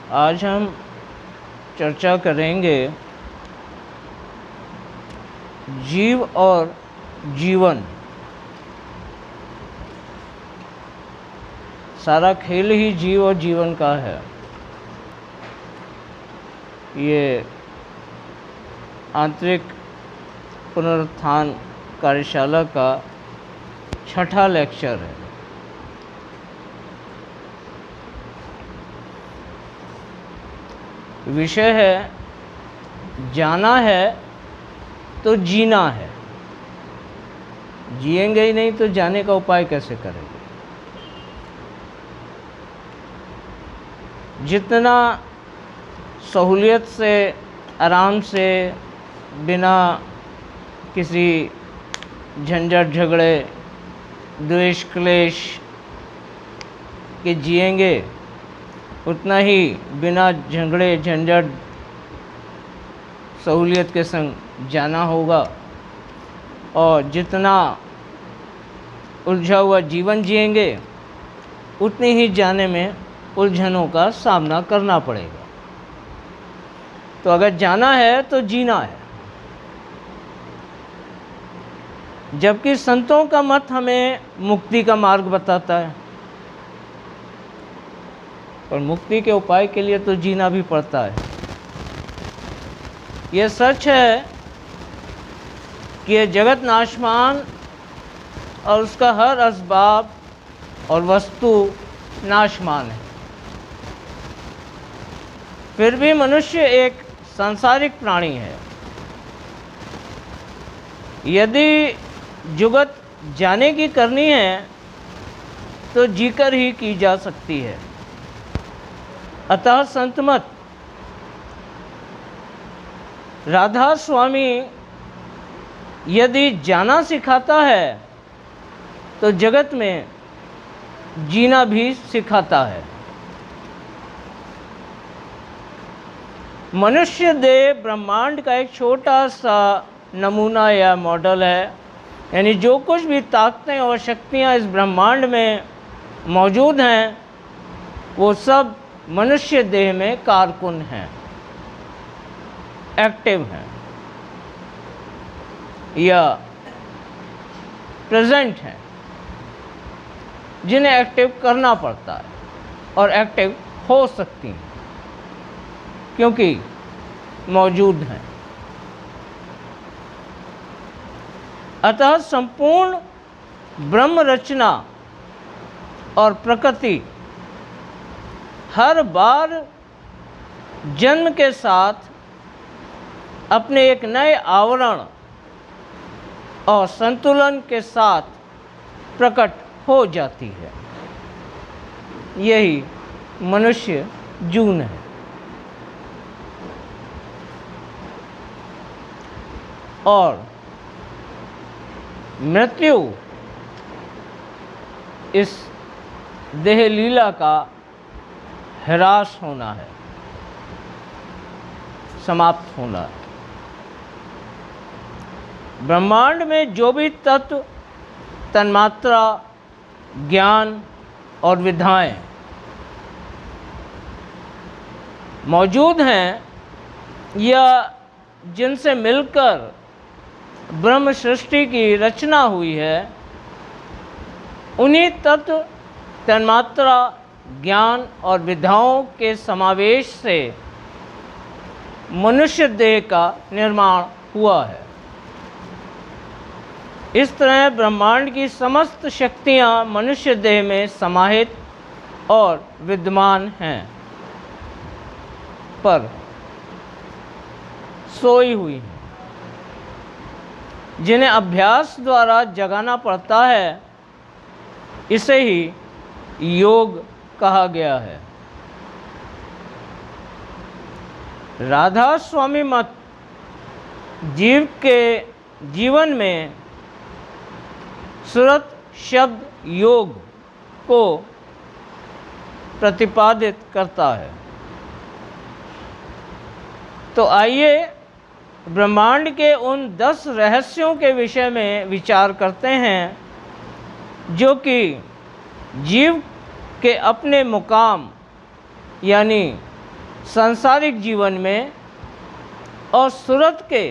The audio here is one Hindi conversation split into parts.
आज हम चर्चा करेंगे जीव और जीवन। सारा खेल ही जीव और जीवन का है। ये आंतरिक पुनरुत्थान कार्यशाला का 6ठा लेक्चर है। विषय है जाना है तो जीना है। जिएंगे ही नहीं तो जाने का उपाय कैसे करेंगे। जितना सहूलियत से, आराम से, बिना किसी झंझट झगड़े द्वेष क्लेश के जिएंगे, उतना ही बिना झगड़े झंझट सहूलियत के संग जाना होगा। और जितना उलझा हुआ जीवन जिएंगे, उतनी ही जाने में उलझनों का सामना करना पड़ेगा। तो अगर जाना है तो जीना है। जबकि संतों का मत हमें मुक्ति का मार्ग बताता है, पर मुक्ति के उपाय के लिए तो जीना भी पड़ता है। यह सच है कि यह जगत नाशमान और उसका हर असबाब और वस्तु नाशमान है। फिर भी मनुष्य एक सांसारिक प्राणी है। यदि जुगत जाने की करनी है तो जीकर ही की जा सकती है। अतः संत मत राधा स्वामी यदि जाना सिखाता है तो जगत में जीना भी सिखाता है। मनुष्य देह ब्रह्मांड का एक छोटा सा नमूना या मॉडल है। यानी जो कुछ भी ताकतें और शक्तियाँ इस ब्रह्मांड में मौजूद हैं, वो सब मनुष्य देह में कारकुन हैं, एक्टिव हैं या प्रेजेंट हैं, जिन्हें एक्टिव करना पड़ता है और एक्टिव हो सकती हैं क्योंकि मौजूद हैं। अतः संपूर्ण ब्रह्म रचना और प्रकृति हर बार जन्म के साथ अपने एक नए आवरण और संतुलन के साथ प्रकट हो जाती है। यही मनुष्य जून है। और मृत्यु इस देह लीला का ह्रास होना है, समाप्त होना है। ब्रह्मांड में जो भी तत्व, तन्मात्रा, ज्ञान और विधाएं मौजूद हैं या जिनसे मिलकर ब्रह्म सृष्टि की रचना हुई है, उन्हीं तत्व, तन्मात्रा, ज्ञान और विधाओं के समावेश से मनुष्य देह का निर्माण हुआ है। इस तरह ब्रह्मांड की समस्त शक्तियाँ मनुष्य देह में समाहित और विद्यमान हैं, पर सोई हुई हैं, जिन्हें अभ्यास द्वारा जगाना पड़ता है। इसे ही योग कहा गया है। राधा स्वामी मत जीव के जीवन में सुरत शब्द योग को प्रतिपादित करता है। तो आइए ब्रह्मांड के उन 10 रहस्यों के विषय में विचार करते हैं जो कि जीव के अपने मुकाम यानी सांसारिक जीवन में और सूरत के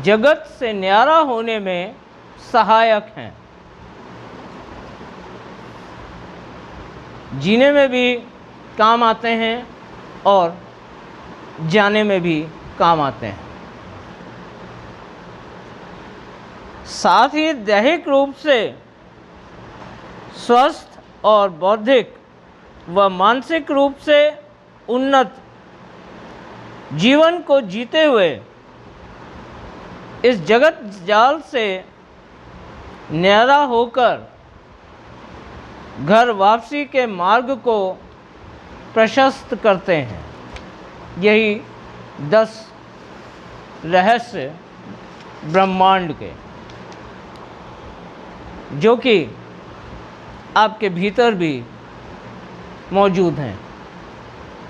जगत से न्यारा होने में सहायक हैं। जीने में भी काम आते हैं और जाने में भी काम आते हैं। साथ ही दैहिक रूप से स्वस्थ और बौद्धिक व मानसिक रूप से उन्नत जीवन को जीते हुए इस जगत जाल से न्यारा होकर घर वापसी के मार्ग को प्रशस्त करते हैं। यही 10 रहस्य ब्रह्मांड के, जो कि आपके भीतर भी मौजूद हैं।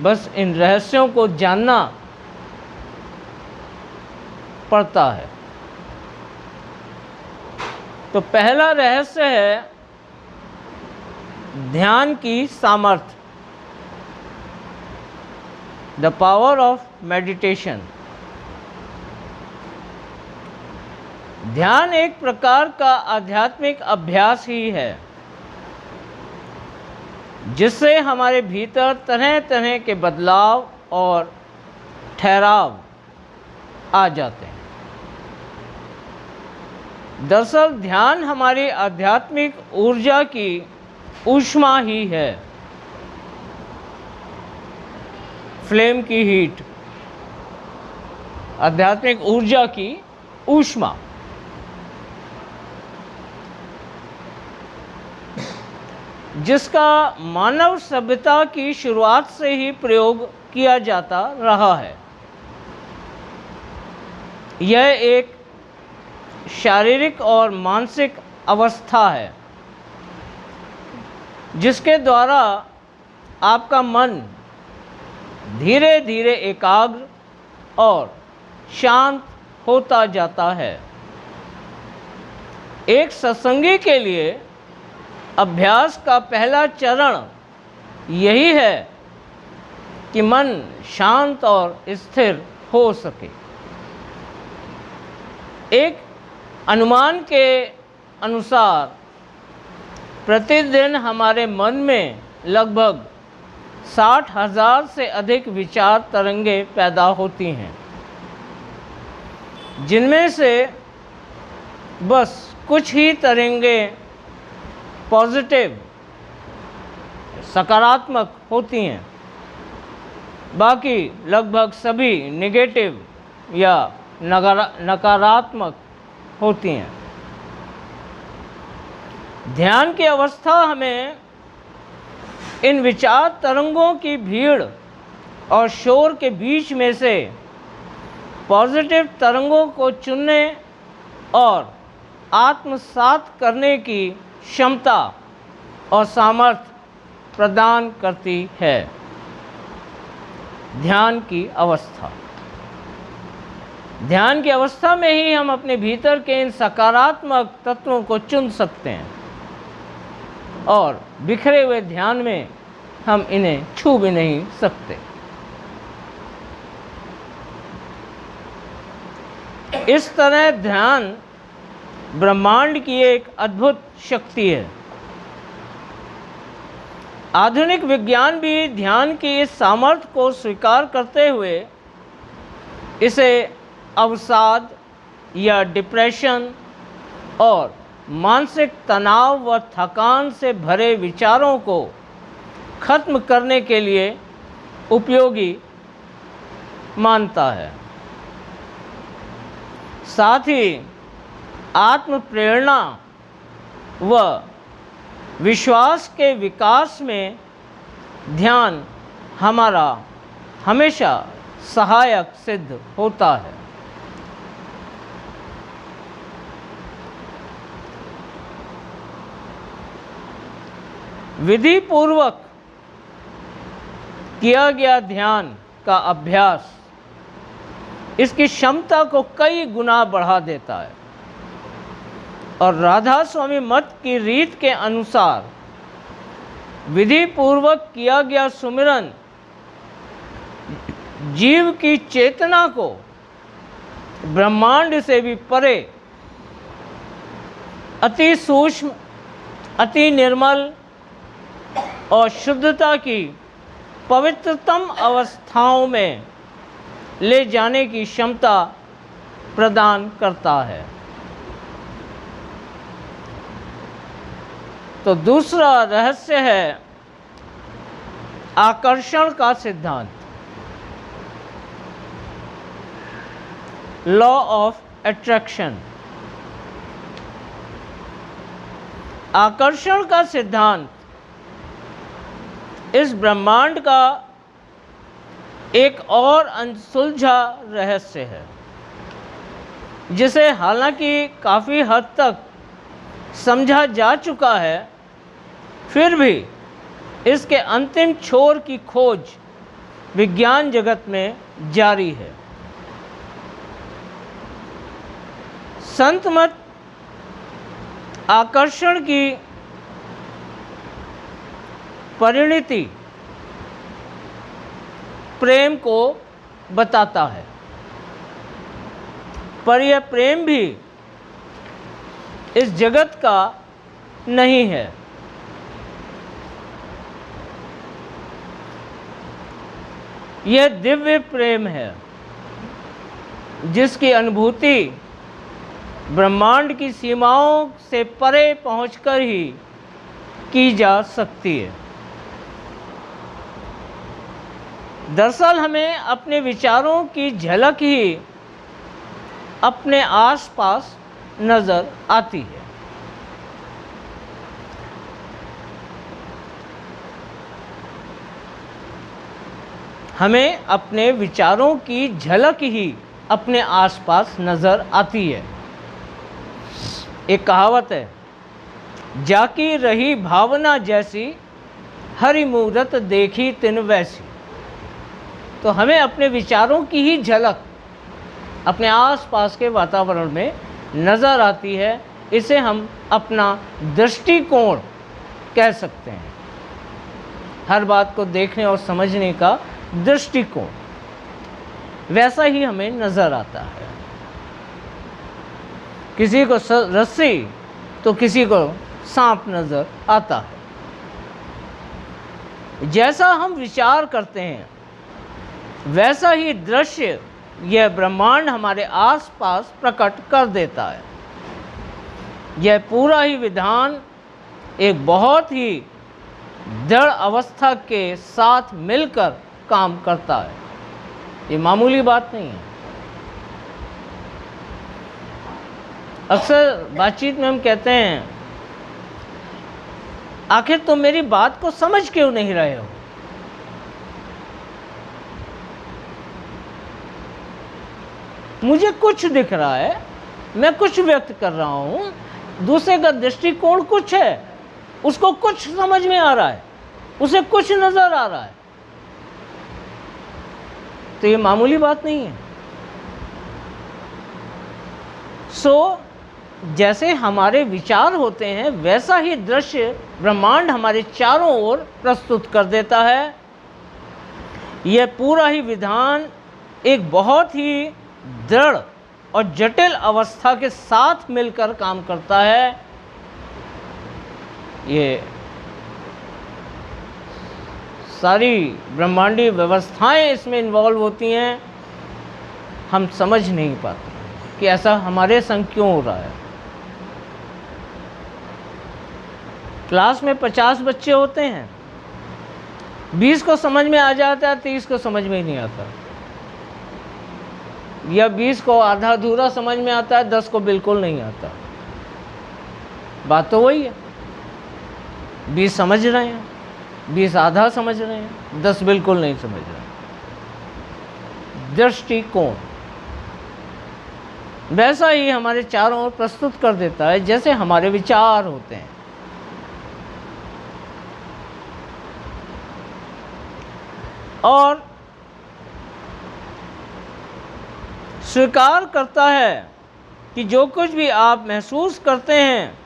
बस इन रहस्यों को जानना पड़ता है। तो पहला रहस्य है ध्यान की सामर्थ्य, द पावर ऑफ मेडिटेशन। ध्यान एक प्रकार का आध्यात्मिक अभ्यास ही है जिससे हमारे भीतर तरह तरह के बदलाव और ठहराव आ जाते हैं। दरअसल ध्यान हमारी आध्यात्मिक ऊर्जा की ऊष्मा ही है, फ्लेम की हीट, आध्यात्मिक ऊर्जा की ऊष्मा। जिसका मानव सभ्यता की शुरुआत से ही प्रयोग किया जाता रहा है। यह एक शारीरिक और मानसिक अवस्था है जिसके द्वारा आपका मन धीरे धीरे एकाग्र और शांत होता जाता है। एक सत्संगी के लिए अभ्यास का पहला चरण यही है कि मन शांत और स्थिर हो सके। एक अनुमान के अनुसार प्रतिदिन हमारे मन में लगभग 60,000 से अधिक विचार तरंगें पैदा होती हैं, जिनमें से बस कुछ ही तरंगें पॉजिटिव सकारात्मक होती हैं, बाकी लगभग सभी नेगेटिव या नकारात्मक होती हैं। ध्यान की अवस्था हमें इन विचार तरंगों की भीड़ और शोर के बीच में से पॉजिटिव तरंगों को चुनने और आत्मसात करने की क्षमता और सामर्थ्य प्रदान करती है। ध्यान की अवस्था, ध्यान की अवस्था में ही हम अपने भीतर के इन सकारात्मक तत्वों को चुन सकते हैं और बिखरे हुए ध्यान में हम इन्हें छू भी नहीं सकते। इस तरह ध्यान ब्रह्मांड की एक अद्भुत शक्ति है। आधुनिक विज्ञान भी ध्यान की इस सामर्थ्य को स्वीकार करते हुए इसे अवसाद या डिप्रेशन और मानसिक तनाव व थकान से भरे विचारों को खत्म करने के लिए उपयोगी मानता है। साथ ही आत्म प्रेरणा व विश्वास के विकास में ध्यान हमारा हमेशा सहायक सिद्ध होता है। विधि पूर्वक किया गया ध्यान का अभ्यास इसकी क्षमता को कई गुना बढ़ा देता है और राधा स्वामी मत की रीत के अनुसार विधि पूर्वक किया गया सुमिरन जीव की चेतना को ब्रह्मांड से भी परे अति सूक्ष्म, अति निर्मल और शुद्धता की पवित्रतम अवस्थाओं में ले जाने की क्षमता प्रदान करता है। तो दूसरा रहस्य है आकर्षण का सिद्धांत, लॉ ऑफ अट्रैक्शन। आकर्षण का सिद्धांत इस ब्रह्मांड का एक और अनसुलझा रहस्य है, जिसे हालांकि काफ़ी हद तक समझा जा चुका है, फिर भी इसके अंतिम छोर की खोज विज्ञान जगत में जारी है। संत मत आकर्षण की परिणति प्रेम को बताता है, पर यह प्रेम भी इस जगत का नहीं है। यह दिव्य प्रेम है जिसकी अनुभूति ब्रह्मांड की सीमाओं से परे पहुंचकर ही की जा सकती है। दरअसल हमें अपने विचारों की झलक ही अपने आसपास नजर आती है। हमें अपने विचारों की झलक ही अपने आसपास नजर आती है। एक कहावत है, जाकी रही भावना जैसी, हरि मूरत देखी तिन वैसी। तो हमें अपने विचारों की ही झलक अपने आसपास के वातावरण में नज़र आती है। इसे हम अपना दृष्टिकोण कह सकते हैं। हर बात को देखने और समझने का दृष्टिकोण वैसा ही हमें नज़र आता है। किसी को रस्सी तो किसी को सांप नज़र आता है। जैसा हम विचार करते हैं वैसा ही दृश्य यह ब्रह्मांड हमारे आसपास प्रकट कर देता है। यह पूरा ही विधान एक बहुत ही दृढ़ अवस्था के साथ मिलकर काम करता है। ये मामूली बात नहीं है। अक्सर बातचीत में हम कहते हैं, आखिर तुम मेरी बात को समझ क्यों नहीं रहे हो? मुझे कुछ दिख रहा है, मैं कुछ व्यक्त कर रहा हूँ, दूसरे का दृष्टिकोण कुछ है, उसको कुछ समझ में आ रहा है, उसे कुछ नज़र आ रहा है। तो ये मामूली बात नहीं है। जैसे हमारे विचार होते हैं वैसा ही दृश्य ब्रह्मांड हमारे चारों ओर प्रस्तुत कर देता है। यह पूरा ही विधान एक बहुत ही दृढ़ और जटिल अवस्था के साथ मिलकर काम करता है। ये सारी ब्रह्मांडीय व्यवस्थाएं इसमें इन्वॉल्व होती हैं। हम समझ नहीं पाते कि ऐसा हमारे संग क्यों हो रहा है। क्लास में 50 बच्चे होते हैं, 20 को समझ में आ जाता है, 30 को समझ में ही नहीं आता, या 20 को आधा अधूरा समझ में आता है, 10 को बिल्कुल नहीं आता। बात तो वही है, 20 समझ रहे हैं, 20 आधा समझ रहे हैं, 10 बिल्कुल नहीं समझ रहे हैं। दृष्टिकोण वैसा ही हमारे चारों ओर प्रस्तुत कर देता है जैसे हमारे विचार होते हैं। और स्वीकार करता है कि जो कुछ भी आप महसूस करते हैं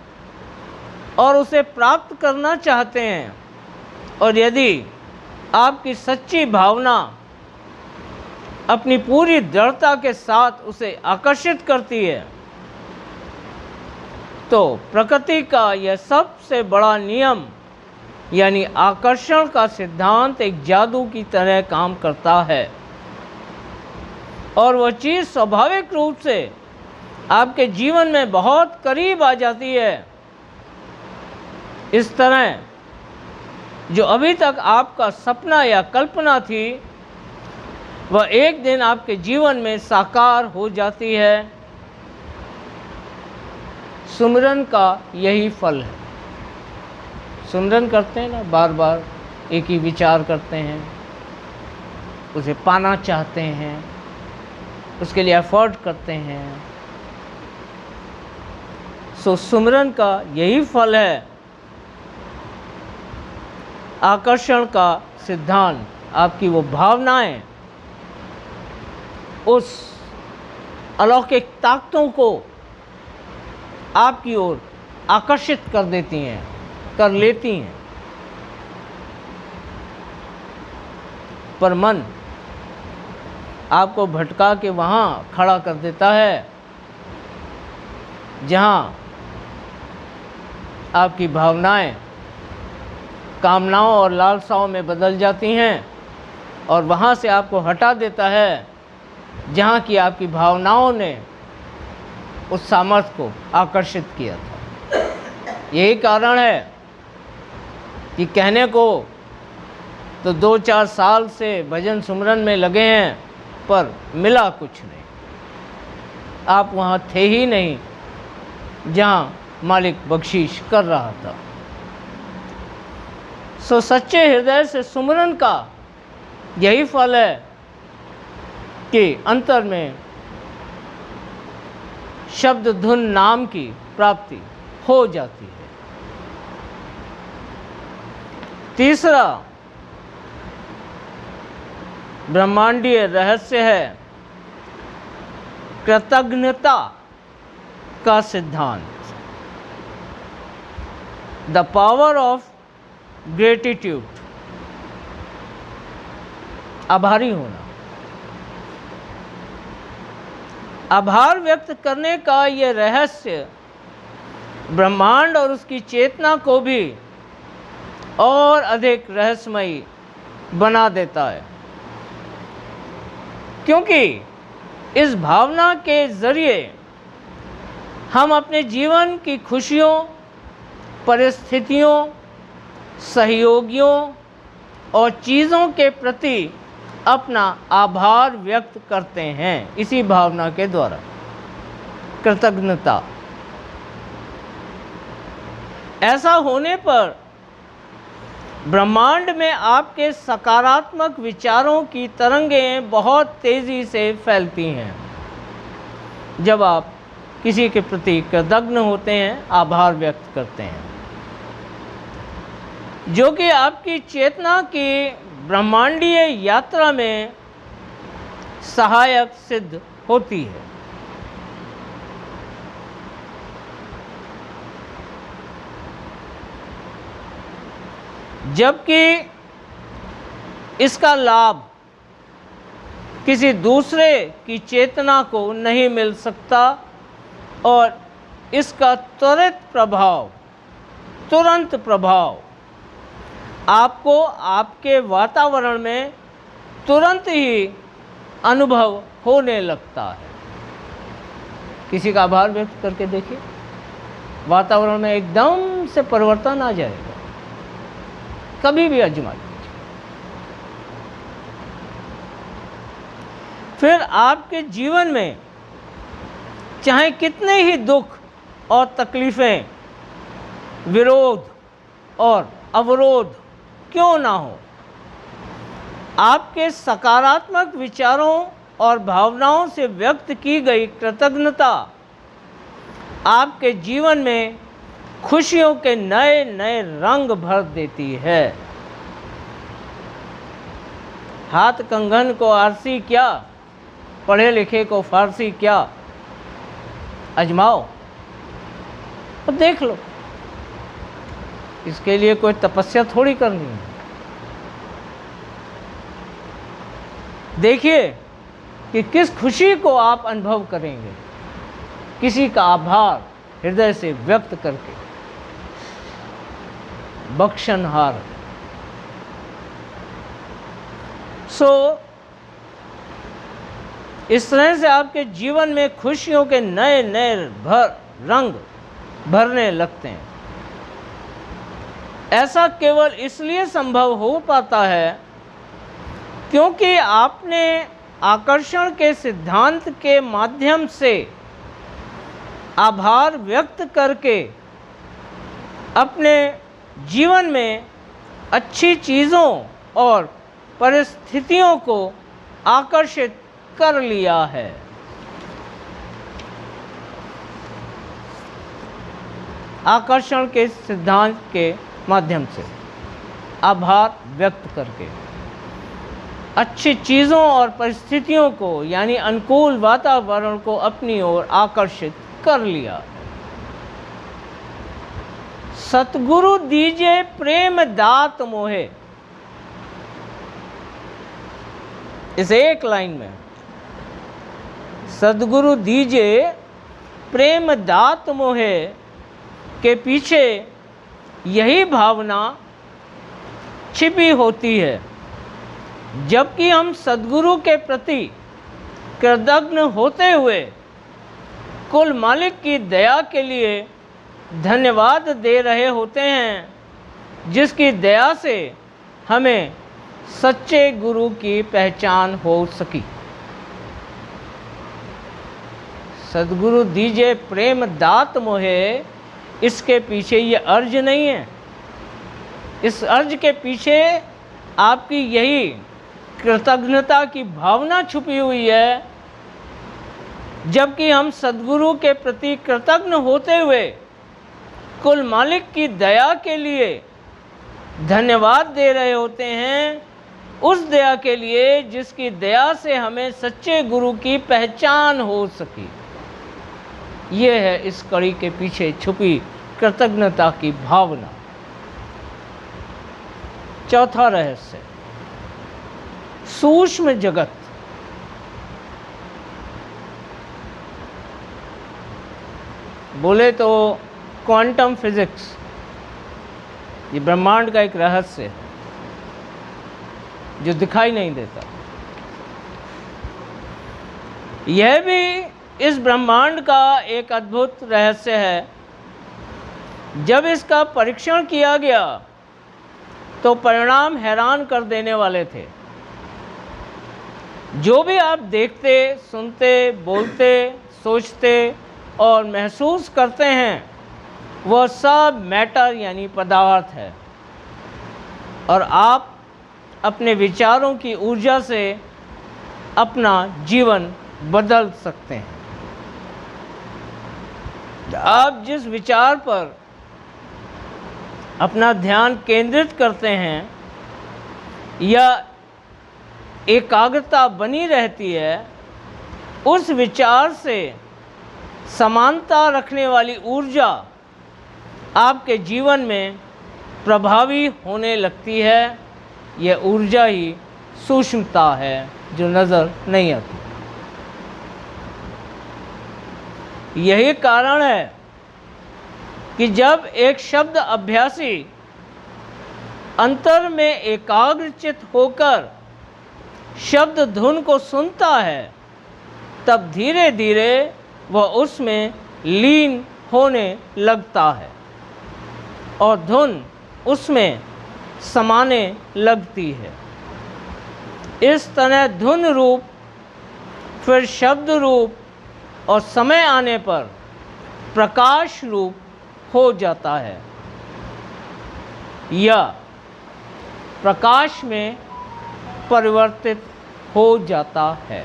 और उसे प्राप्त करना चाहते हैं, और यदि आपकी सच्ची भावना अपनी पूरी दृढ़ता के साथ उसे आकर्षित करती है, तो प्रकृति का यह सबसे बड़ा नियम यानी आकर्षण का सिद्धांत एक जादू की तरह काम करता है और वह चीज़ स्वाभाविक रूप से आपके जीवन में बहुत करीब आ जाती है। इस तरह जो अभी तक आपका सपना या कल्पना थी वह एक दिन आपके जीवन में साकार हो जाती है। सुमिरन का यही फल है। सुमिरन करते हैं ना, बार बार एक ही विचार करते हैं, उसे पाना चाहते हैं, उसके लिए एफर्ट करते हैं। सो सुमिरन का यही फल है। आकर्षण का सिद्धांत आपकी वो भावनाएं उस अलौकिक ताकतों को आपकी ओर आकर्षित कर देती हैं, कर लेती हैं। पर मन आपको भटका के वहाँ खड़ा कर देता है जहाँ आपकी भावनाएं कामनाओं और लालसाओं में बदल जाती हैं, और वहाँ से आपको हटा देता है जहाँ की आपकी भावनाओं ने उस सामर्थ्य को आकर्षित किया था। यही कारण है कि कहने को तो 2-4 साल से भजन सुमरन में लगे हैं, पर मिला कुछ नहीं। आप वहाँ थे ही नहीं जहाँ मालिक बख्शीश कर रहा था। सो सच्चे हृदय से सुमरन का यही फल है कि अंतर में शब्द धुन नाम की प्राप्ति हो जाती है। तीसरा ब्रह्मांडीय रहस्य है कृतज्ञता का सिद्धांत, द पावर ऑफ ग्रेटिट्यूड, आभारी होना। आभार व्यक्त करने का यह रहस्य ब्रह्मांड और उसकी चेतना को भी और अधिक रहस्यमयी बना देता है, क्योंकि इस भावना के जरिए हम अपने जीवन की खुशियों, परिस्थितियों, सहयोगियों और चीज़ों के प्रति अपना आभार व्यक्त करते हैं। इसी भावना के द्वारा कृतज्ञता। ऐसा होने पर ब्रह्मांड में आपके सकारात्मक विचारों की तरंगें बहुत तेज़ी से फैलती हैं। जब आप किसी के प्रति कृतज्ञ होते हैं, आभार व्यक्त करते हैं, जो कि आपकी चेतना की ब्रह्मांडीय यात्रा में सहायक सिद्ध होती है। जबकि इसका लाभ किसी दूसरे की चेतना को नहीं मिल सकता और इसका तुरंत प्रभाव आपको आपके वातावरण में तुरंत ही अनुभव होने लगता है। किसी का आभार व्यक्त करके देखिए, वातावरण में एकदम से परिवर्तन आ जाएगा। कभी भी आजमा लीजिए। फिर आपके जीवन में चाहे कितने ही दुख और तकलीफ़ें, विरोध और अवरोध क्यों ना हो, आपके सकारात्मक विचारों और भावनाओं से व्यक्त की गई कृतज्ञता आपके जीवन में खुशियों के नए नए रंग भर देती है। हाथ कंगन को आरसी क्या, पढ़े लिखे को फारसी क्या। आजमाओ और देख लो। इसके लिए कोई तपस्या थोड़ी करनी है। देखिए कि किस खुशी को आप अनुभव करेंगे, किसी का आभार हृदय से व्यक्त करके। बख्शनहार। इस तरह से आपके जीवन में खुशियों के नए नए रंग भरने लगते हैं। ऐसा केवल इसलिए संभव हो पाता है क्योंकि आपने आकर्षण के सिद्धांत के माध्यम से आभार व्यक्त करके अपने जीवन में अच्छी चीज़ों और परिस्थितियों को आकर्षित कर लिया है। आकर्षण के सिद्धांत के माध्यम से आभार व्यक्त करके अच्छी चीज़ों और परिस्थितियों को यानी अनुकूल वातावरण को अपनी ओर आकर्षित कर लिया। सतगुरु दीजे प्रेम दात मोहे, इस एक लाइन में सदगुरु दीजे प्रेम दात मोहे के पीछे यही भावना छिपी होती है। जबकि हम सदगुरु के प्रति कृतज्ञ होते हुए कुल मालिक की दया के लिए धन्यवाद दे रहे होते हैं, जिसकी दया से हमें सच्चे गुरु की पहचान हो सकी। सदगुरु दीजे प्रेम दात मोहे, इसके पीछे ये अर्ज नहीं है। इस अर्ज के पीछे आपकी यही कृतज्ञता की भावना छुपी हुई है। जबकि हम सदगुरु के प्रति कृतज्ञ होते हुए कुल मालिक की दया के लिए धन्यवाद दे रहे होते हैं, उस दया के लिए जिसकी दया से हमें सच्चे गुरु की पहचान हो सकी। ये है इस कड़ी के पीछे छुपी कृतज्ञता की भावना। चौथा रहस्य, सूक्ष्म जगत। बोले तो क्वांटम फिजिक्स, ये ब्रह्मांड का एक रहस्य है जो दिखाई नहीं देता। यह भी इस ब्रह्मांड का एक अद्भुत रहस्य है। जब इसका परीक्षण किया गया तो परिणाम हैरान कर देने वाले थे। जो भी आप देखते, सुनते, बोलते, सोचते और महसूस करते हैं, वह सब मैटर यानी पदार्थ है, और आप अपने विचारों की ऊर्जा से अपना जीवन बदल सकते हैं। आप जिस विचार पर अपना ध्यान केंद्रित करते हैं या एकाग्रता बनी रहती है, उस विचार से समानता रखने वाली ऊर्जा आपके जीवन में प्रभावी होने लगती है। यह ऊर्जा ही सूक्ष्मता है जो नज़र नहीं आती। यही कारण है कि जब एक शब्द अभ्यासी अंतर में एकाग्रचित होकर शब्द धुन को सुनता है, तब धीरे धीरे वह उसमें लीन होने लगता है और धुन उसमें समाने लगती है। इस तरह धुन रूप, फिर शब्द रूप और समय आने पर प्रकाश रूप हो जाता है, या प्रकाश में परिवर्तित हो जाता है।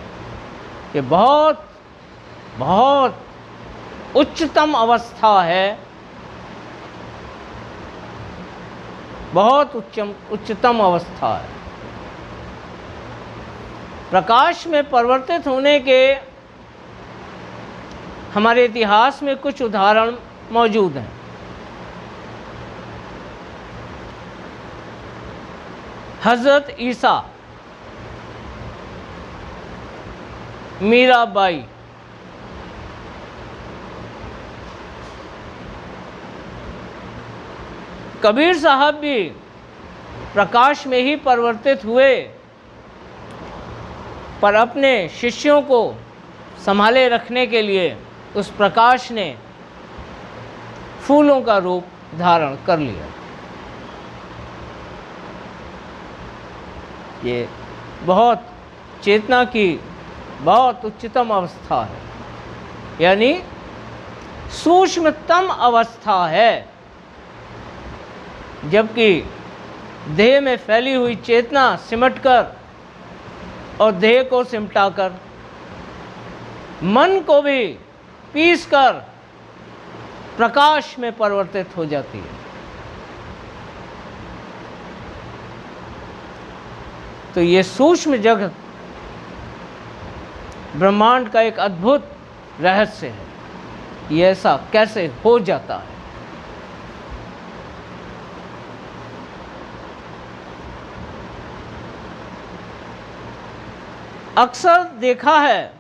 ये बहुत बहुत उच्चतम अवस्था है, बहुत उच्चतम अवस्था है। प्रकाश में परिवर्तित होने के हमारे इतिहास में कुछ उदाहरण मौजूद हैं। हज़रत ईसा मीराबाई। कबीर साहब भी प्रकाश में ही परिवर्तित हुए, पर अपने शिष्यों को संभाले रखने के लिए उस प्रकाश ने फूलों का रूप धारण कर लिया। ये बहुत चेतना की बहुत उच्चतम अवस्था है, यानी सूक्ष्मतम अवस्था है, जबकि देह में फैली हुई चेतना सिमटकर और देह को सिमटाकर मन को भी पीसकर प्रकाश में परिवर्तित हो जाती है। तो ये सूक्ष्म जगत ब्रह्मांड का एक अद्भुत रहस्य है। ये ऐसा कैसे हो जाता है? अक्सर देखा है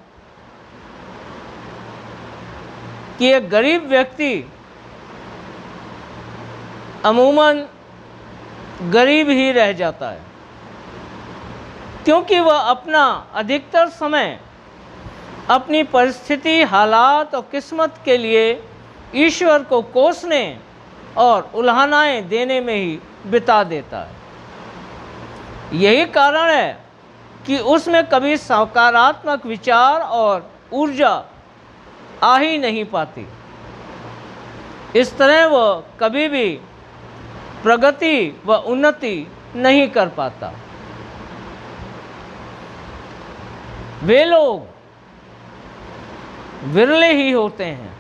कि एक गरीब व्यक्ति अमूमन गरीब ही रह जाता है, क्योंकि वह अपना अधिकतर समय अपनी परिस्थिति, हालात और किस्मत के लिए ईश्वर को कोसने और उल्हानाएं देने में ही बिता देता है। यही कारण है कि उसमें कभी सकारात्मक विचार और ऊर्जा आ ही नहीं पाती। इस तरह वह कभी भी प्रगति व उन्नति नहीं कर पाता। वे लोग विरले ही होते हैं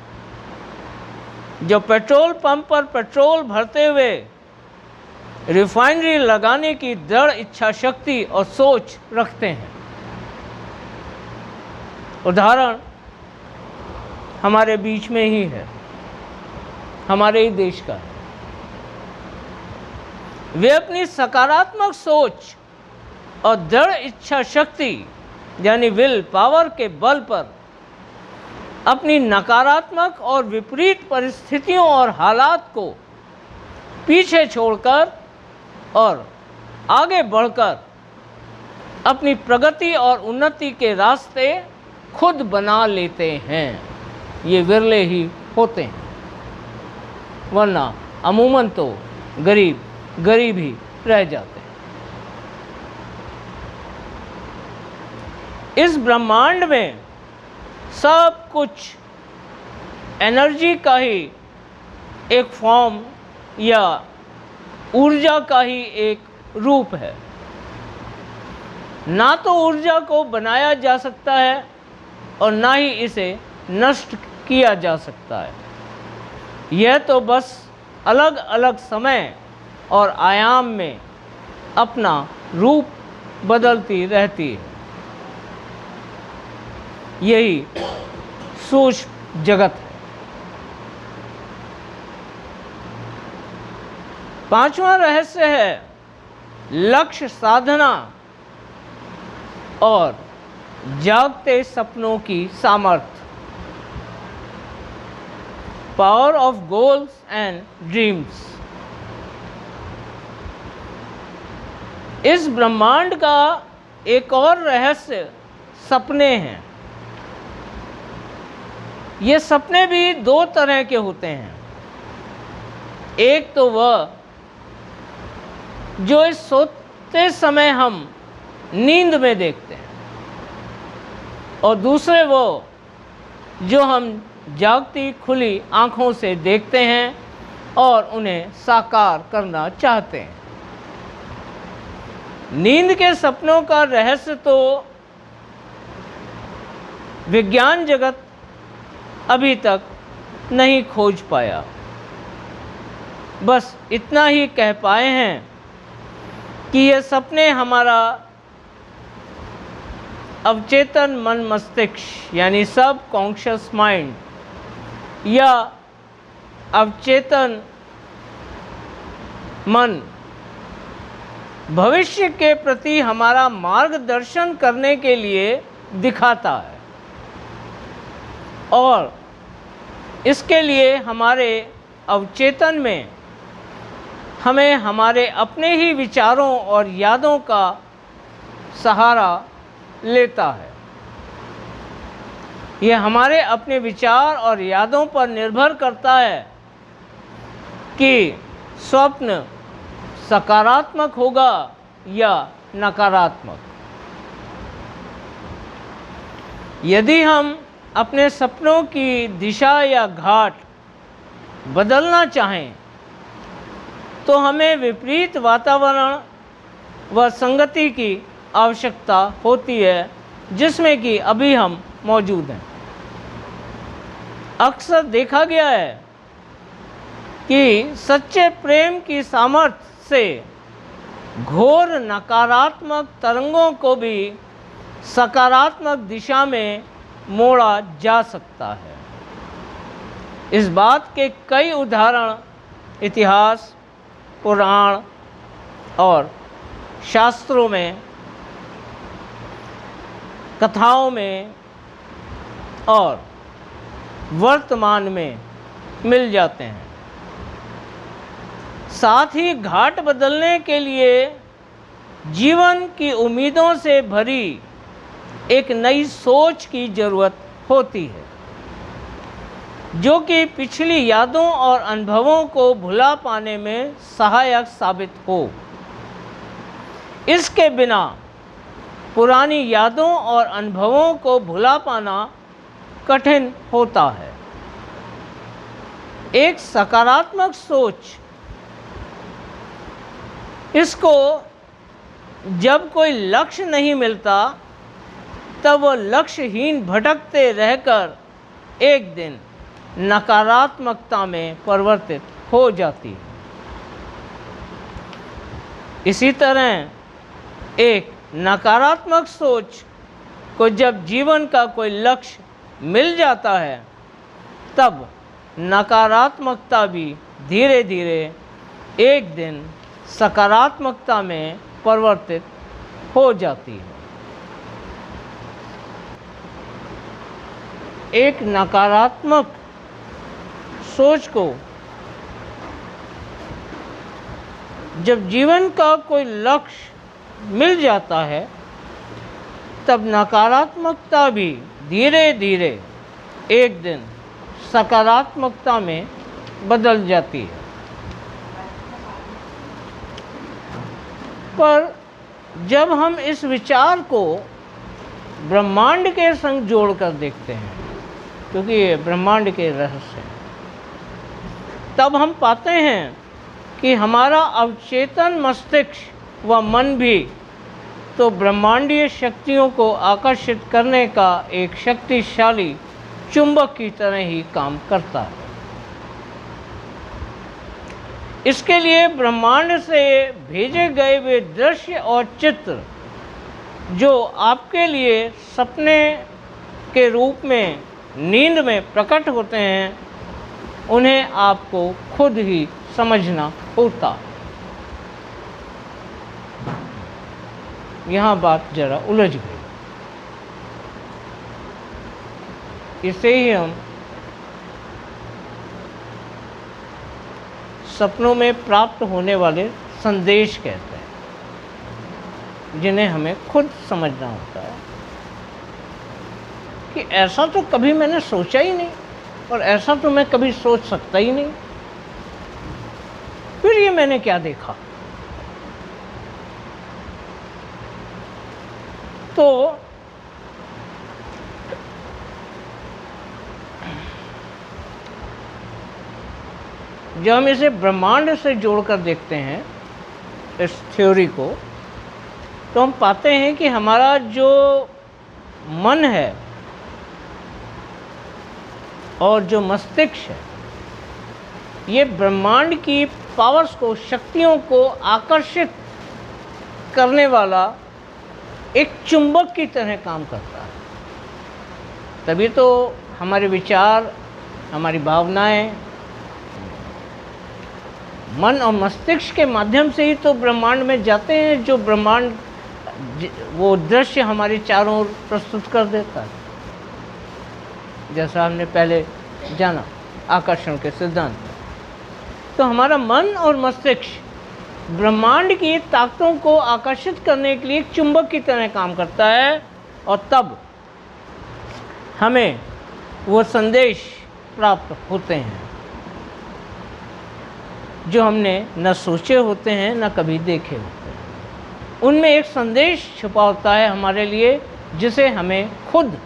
जो पेट्रोल पंप पर पेट्रोल भरते हुए रिफाइनरी लगाने की दृढ़ इच्छा शक्ति और सोच रखते हैं। उदाहरण हमारे बीच में ही है, हमारे ही देश का है। वे अपनी सकारात्मक सोच और दृढ़ इच्छा शक्ति यानी विल पावर के बल पर अपनी नकारात्मक और विपरीत परिस्थितियों और हालात को पीछे छोड़कर और आगे बढ़कर अपनी प्रगति और उन्नति के रास्ते खुद बना लेते हैं। ये विरले ही होते हैं, वरना अमूमन तो गरीब ही रह जाते हैं। इस ब्रह्मांड में सब कुछ एनर्जी का ही एक फॉर्म या ऊर्जा का ही एक रूप है। ना तो ऊर्जा को बनाया जा सकता है और ना ही इसे नष्ट किया जा सकता है। यह तो बस अलग अलग समय और आयाम में अपना रूप बदलती रहती है। यही सूक्ष्म जगत है। पांचवा रहस्य है लक्ष्य साधना और जागते सपनों की सामर्थ्य, power of goals and dreams. इस ब्रह्मांड का एक और रहस्य सपने हैं। ये सपने भी दो तरह के होते हैं। एक तो वह जो इस सोते समय हम नींद में देखते हैं, और दूसरे वो जो हम जागती खुली आँखों से देखते हैं और उन्हें साकार करना चाहते हैं। नींद के सपनों का रहस्य तो विज्ञान जगत अभी तक नहीं खोज पाया। बस इतना ही कह पाए हैं कि ये सपने हमारा अवचेतन मन मस्तिष्क यानी सब कॉन्शियस माइंड या अवचेतन मन भविष्य के प्रति हमारा मार्गदर्शन करने के लिए दिखाता है। और इसके लिए हमारे अवचेतन में हमें हमारे अपने ही विचारों और यादों का सहारा लेता है। यह हमारे अपने विचार और यादों पर निर्भर करता है कि स्वप्न सकारात्मक होगा या नकारात्मक। यदि हम अपने सपनों की दिशा या घाट बदलना चाहें तो हमें विपरीत वातावरण व संगति की आवश्यकता होती है जिसमें कि अभी हम मौजूद हैं। अक्सर देखा गया है कि सच्चे प्रेम की सामर्थ्य से घोर नकारात्मक तरंगों को भी सकारात्मक दिशा में मोड़ा जा सकता है। इस बात के कई उदाहरण इतिहास, पुराण और शास्त्रों में, कथाओं में और वर्तमान में मिल जाते हैं। साथ ही घाट बदलने के लिए जीवन की उम्मीदों से भरी एक नई सोच की ज़रूरत होती है जो कि पिछली यादों और अनुभवों को भुला पाने में सहायक साबित हो। इसके बिना पुरानी यादों और अनुभवों को भुला पाना कठिन होता है। एक सकारात्मक सोच, इसको जब कोई लक्ष्य नहीं मिलता तब वह लक्ष्यहीन भटकते रहकर एक दिन नकारात्मकता में परिवर्तित हो जाती है। इसी तरह एक नकारात्मक सोच को जब जीवन का कोई लक्ष्य मिल जाता है तब नकारात्मकता भी धीरे धीरे एक दिन सकारात्मकता में परिवर्तित हो जाती है। एक नकारात्मक सोच को जब जीवन का कोई लक्ष्य मिल जाता है तब नकारात्मकता भी धीरे धीरे एक दिन सकारात्मकता में बदल जाती है। पर जब हम इस विचार को ब्रह्मांड के संग जोड़कर देखते हैं, क्योंकि ये ब्रह्मांड के रहस्य हैं, तब हम पाते हैं कि हमारा अवचेतन मस्तिष्क व मन भी तो ब्रह्मांडीय शक्तियों को आकर्षित करने का एक शक्तिशाली चुंबक की तरह ही काम करता है। इसके लिए ब्रह्मांड से भेजे गए वे दृश्य और चित्र जो आपके लिए सपने के रूप में नींद में प्रकट होते हैं, उन्हें आपको खुद ही समझना होता। यहाँ बात जरा उलझ गई। इसे ही हम सपनों में प्राप्त होने वाले संदेश कहते हैं, जिन्हें हमें खुद समझना होता है कि ऐसा तो कभी मैंने सोचा ही नहीं और ऐसा तो मैं कभी सोच सकता ही नहीं, फिर ये मैंने क्या देखा। तो जब हम इसे ब्रह्मांड से जोड़कर देखते हैं इस थ्योरी को, तो हम पाते हैं कि हमारा जो मन है और जो मस्तिष्क है, ये ब्रह्मांड की पावर्स को, शक्तियों को आकर्षित करने वाला एक चुंबक की तरह काम करता है। तभी तो हमारे विचार, हमारी भावनाएं मन और मस्तिष्क के माध्यम से ही तो ब्रह्मांड में जाते हैं, जो ब्रह्मांड वो दृश्य हमारे चारों ओर प्रस्तुत कर देता है। जैसा हमने पहले जाना आकर्षण के सिद्धांत। तो हमारा मन और मस्तिष्क ब्रह्मांड की ताकतों को आकर्षित करने के लिए एक चुंबक की तरह काम करता है, और तब हमें वो संदेश प्राप्त होते हैं जो हमने न सोचे होते हैं न कभी देखे होते हैं। उनमें एक संदेश छुपा होता है हमारे लिए, जिसे हमें खुद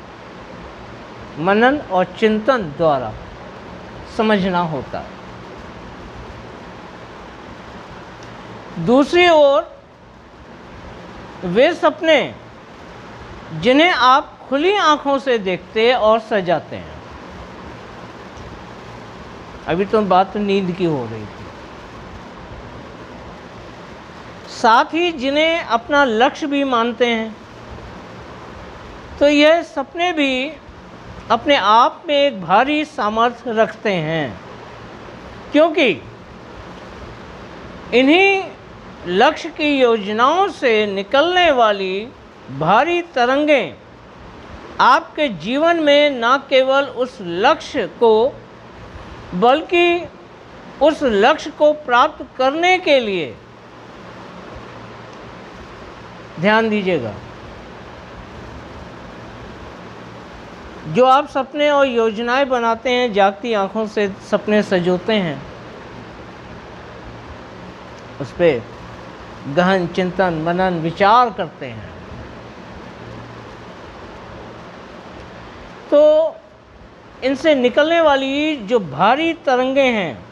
मनन और चिंतन द्वारा समझना होता है। दूसरी ओर वे सपने जिन्हें आप खुली आंखों से देखते और सजाते हैं, अभी तो बात नींद की हो रही थी, साथ ही जिन्हें अपना लक्ष्य भी मानते हैं, तो यह सपने भी अपने आप में एक भारी सामर्थ्य रखते हैं, क्योंकि इन्हीं लक्ष्य की योजनाओं से निकलने वाली भारी तरंगें आपके जीवन में न केवल उस लक्ष्य को बल्कि उस लक्ष्य को प्राप्त करने के लिए, ध्यान दीजिएगा, जो आप सपने और योजनाएं बनाते हैं, जागती आंखों से सपने सजोते हैं, उस पर गहन चिंतन मनन विचार करते हैं, तो इनसे निकलने वाली जो भारी तरंगें हैं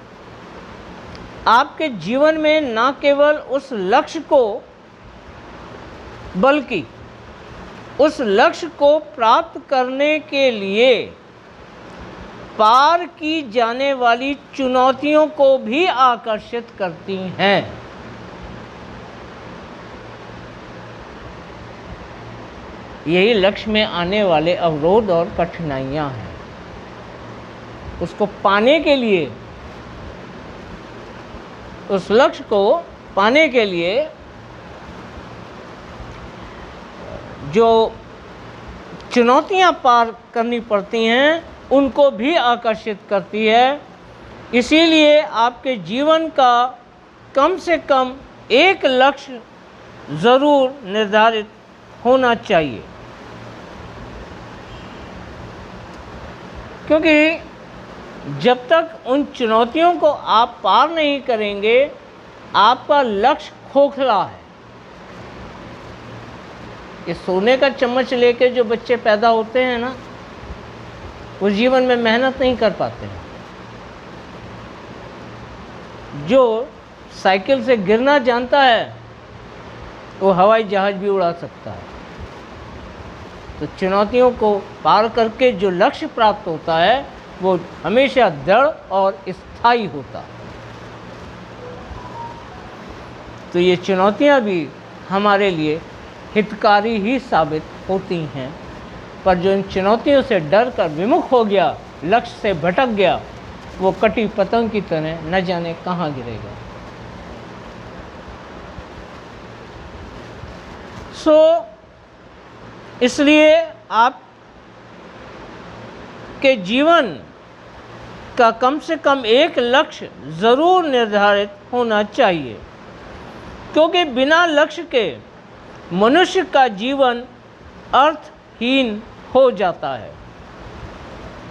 आपके जीवन में न केवल उस लक्ष्य को बल्कि उस लक्ष्य को प्राप्त करने के लिए पार की जाने वाली चुनौतियों को भी आकर्षित करती हैं। यही लक्ष्य में आने वाले अवरोध और कठिनाइयां हैं। उसको पाने के लिए, उस लक्ष्य को पाने के लिए जो चुनौतियां पार करनी पड़ती हैं, उनको भी आकर्षित करती है। इसीलिए आपके जीवन का कम से कम एक लक्ष्य ज़रूर निर्धारित होना चाहिए, क्योंकि जब तक उन चुनौतियों को आप पार नहीं करेंगे, आपका लक्ष्य खोखला है। ये सोने का चम्मच लेके जो बच्चे पैदा होते हैं ना, वो जीवन में मेहनत नहीं कर पाते हैं। जो साइकिल से गिरना जानता है वो हवाई जहाज भी उड़ा सकता है। तो चुनौतियों को पार करके जो लक्ष्य प्राप्त होता है वो हमेशा दृढ़ और स्थायी होता है। तो ये चुनौतियां भी हमारे लिए हितकारी ही साबित होती हैं, पर जो इन चुनौतियों से डर कर विमुख हो गया, लक्ष्य से भटक गया, वो कटी पतंग की तरह न जाने कहाँ गिरेगा। इसलिए आप के जीवन का कम से कम एक लक्ष्य ज़रूर निर्धारित होना चाहिए, क्योंकि बिना लक्ष्य के मनुष्य का जीवन अर्थहीन हो जाता है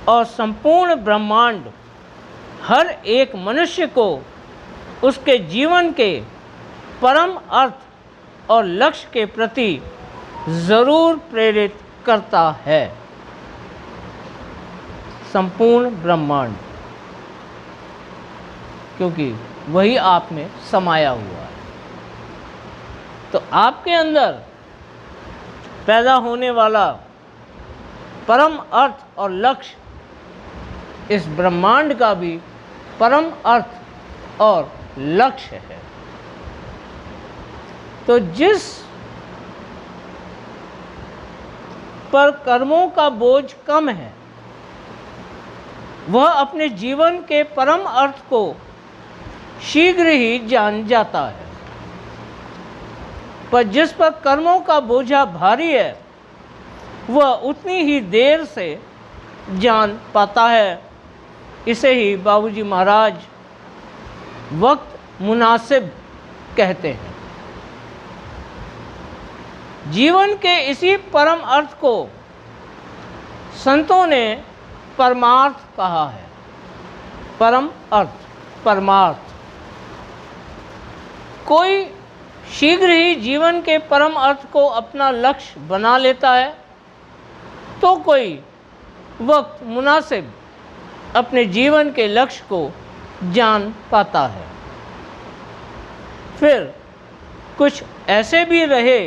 और संपूर्ण ब्रह्मांड हर एक मनुष्य को उसके जीवन के परम अर्थ और लक्ष्य के प्रति ज़रूर प्रेरित करता है। संपूर्ण ब्रह्मांड, क्योंकि वही आप में समाया हुआ है। तो आपके अंदर पैदा होने वाला परम अर्थ और लक्ष्य इस ब्रह्मांड का भी परम अर्थ और लक्ष्य है। तो जिस पर कर्मों का बोझ कम है, वह अपने जीवन के परम अर्थ को शीघ्र ही जान जाता है, पर जिस पर कर्मों का बोझा भारी है, वह उतनी ही देर से जान पाता है। इसे ही बाबूजी महाराज वक्त मुनासिब कहते हैं। जीवन के इसी परम अर्थ को संतों ने परमार्थ कहा है। परम अर्थ, परमार्थ। कोई शीघ्र ही जीवन के परम अर्थ को अपना लक्ष्य बना लेता है, तो कोई वक्त मुनासिब अपने जीवन के लक्ष्य को जान पाता है। फिर कुछ ऐसे भी रहे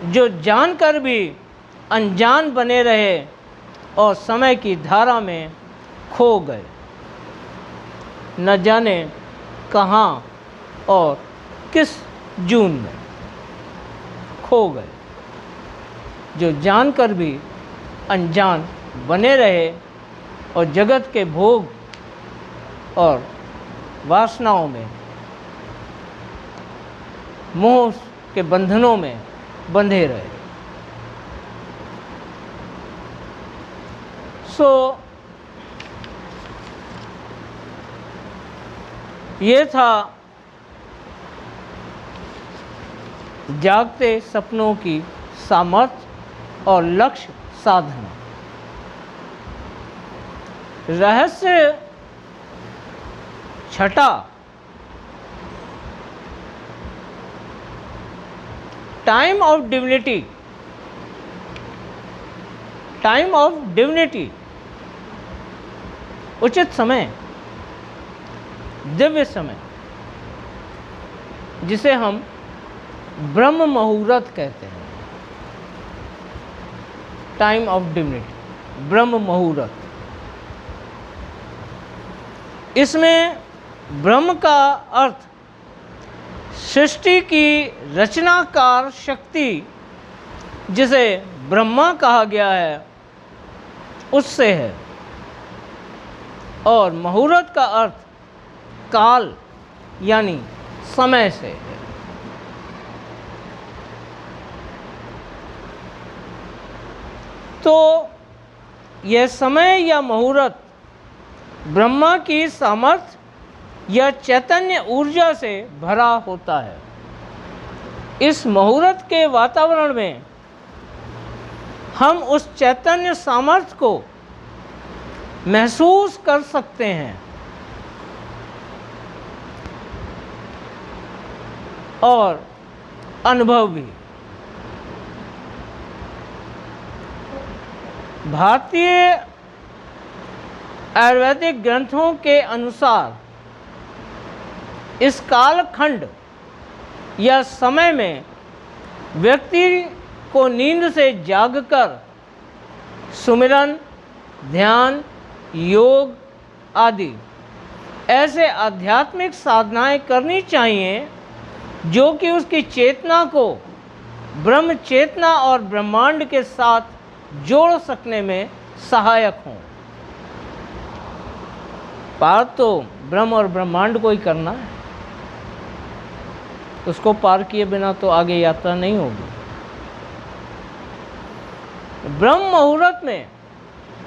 जो जानकर भी अनजान बने रहे और समय की धारा में खो गए, न जाने कहाँ और किस जून में खो गए। जो जानकर भी अनजान बने रहे और जगत के भोग और वासनाओं में, मोह के बंधनों में बंधे रहे। ये था जागते सपनों की सामर्थ्य और लक्ष्य साधना। रहस्य छठा, time of divinity. Time of divinity, उचित समय, दिव्य समय, जिसे हम ब्रह्म मुहूर्त कहते हैं। टाइम ऑफ डिविनिटी, ब्रह्म मुहूर्त। इसमें ब्रह्म का अर्थ सृष्टि की रचनाकार शक्ति, जिसे ब्रह्मा कहा गया है, उससे है, और मुहूर्त का अर्थ काल यानी समय से है। तो यह समय या मुहूर्त ब्रह्मा की सामर्थ्य या चैतन्य ऊर्जा से भरा होता है। इस मुहूर्त के वातावरण में हम उस चैतन्य सामर्थ्य को महसूस कर सकते हैं और अनुभव भी। भारतीय आयुर्वेदिक ग्रंथों के अनुसार इस कालखंड या समय में व्यक्ति को नींद से जागकर सुमिरन, ध्यान, योग आदि ऐसे आध्यात्मिक साधनाएं करनी चाहिए जो कि उसकी चेतना को ब्रह्म चेतना और ब्रह्मांड के साथ जोड़ सकने में सहायक हों। पार तो ब्रह्म और ब्रह्मांड को ही करना है, उसको पार किए बिना तो आगे यात्रा नहीं होगी। ब्रह्म मुहूर्त में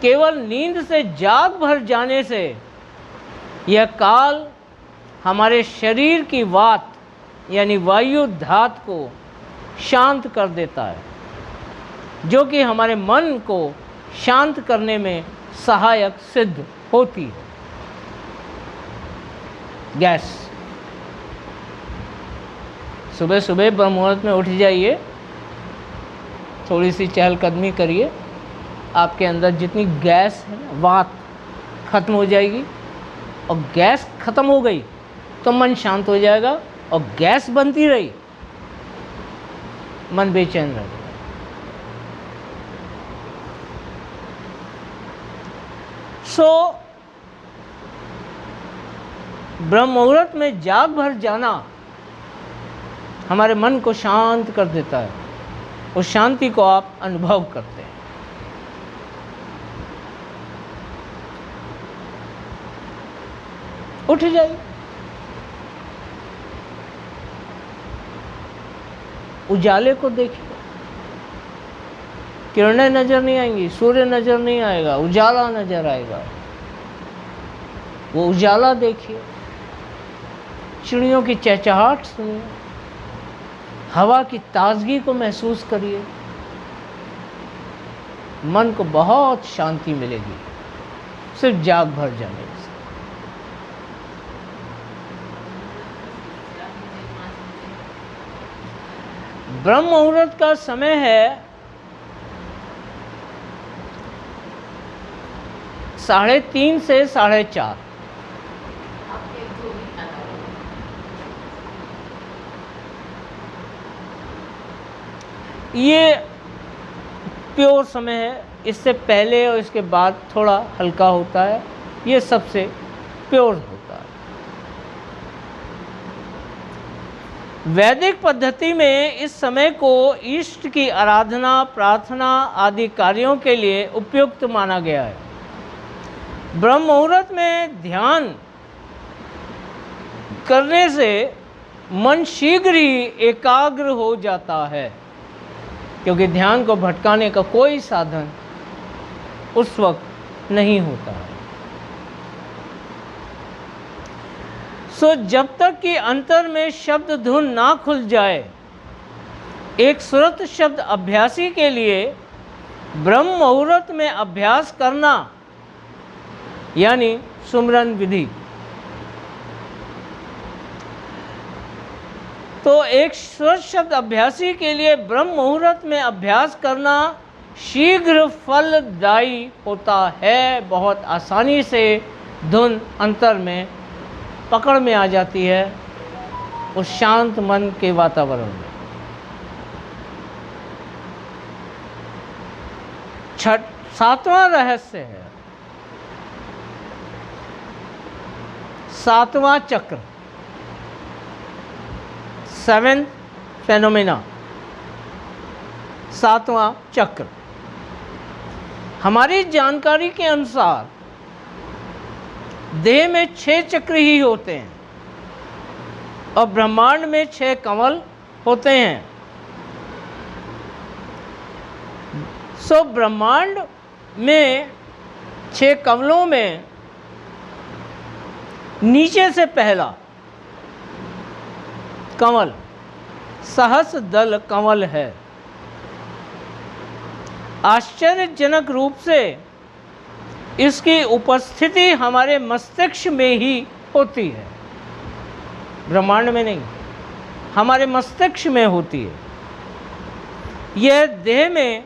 केवल नींद से जाग भर जाने से यह काल हमारे शरीर की वात यानी वायु धात को शांत कर देता है, जो कि हमारे मन को शांत करने में सहायक सिद्ध होती है। गैस, सुबह सुबह ब्रह्म मुहूर्त में उठ जाइए, थोड़ी सी चहलकदमी करिए, आपके अंदर जितनी गैस है ना, वात खत्म हो जाएगी, और गैस खत्म हो गई तो मन शांत हो जाएगा, और गैस बनती रही मन बेचैन रहेगा। ब्रह्म मुहूर्त में जाग भर जाना हमारे मन को शांत कर देता है, उस शांति को आप अनुभव करते हैं। उठ जाइए, उजाले को देखिए, किरणें नजर नहीं आएंगी, सूर्य नजर नहीं आएगा, उजाला नजर आएगा। वो उजाला देखिए, चिड़ियों की चहचहाट सुनिए, हवा की ताजगी को महसूस करिए, मन को बहुत शांति मिलेगी सिर्फ जाग भर जाने से। ब्रह्म मुहूर्त का समय है 3:30 से 4:30। ये प्योर समय है। इससे पहले और इसके बाद थोड़ा हल्का होता है, ये सबसे प्योर होता है। वैदिक पद्धति में इस समय को इष्ट की आराधना, प्रार्थना आदि कार्यों के लिए उपयुक्त माना गया है। ब्रह्म मुहूर्त में ध्यान करने से मन शीघ्र ही एकाग्र हो जाता है, क्योंकि ध्यान को भटकाने का कोई साधन उस वक्त नहीं होता है। सो जब तक कि अंतर में शब्द धुन ना खुल जाए, एक सुरत शब्द अभ्यासी के लिए ब्रह्म मुहूर्त में अभ्यास करना यानी सुमरन विधि। तो एक सुरत शब्द अभ्यासी के लिए ब्रह्म मुहूर्त में अभ्यास करना शीघ्र फलदायी होता है। बहुत आसानी से धुन अंतर में पकड़ में आ जाती है उस शांत मन के वातावरण में। 7वां रहस्य है 7वां चक्र, 7th फेनोमेना, 7वां चक्र। हमारी जानकारी के अनुसार देह में 6 चक्र ही होते हैं और ब्रह्मांड में 6 कमल होते हैं। सो ब्रह्मांड में 6 कमलों में नीचे से पहला कमल सहस्रदल कमल है। आश्चर्यजनक रूप से इसकी उपस्थिति हमारे मस्तिष्क में ही होती है, ब्रह्मांड में नहीं, हमारे मस्तिष्क में होती है। यह देह में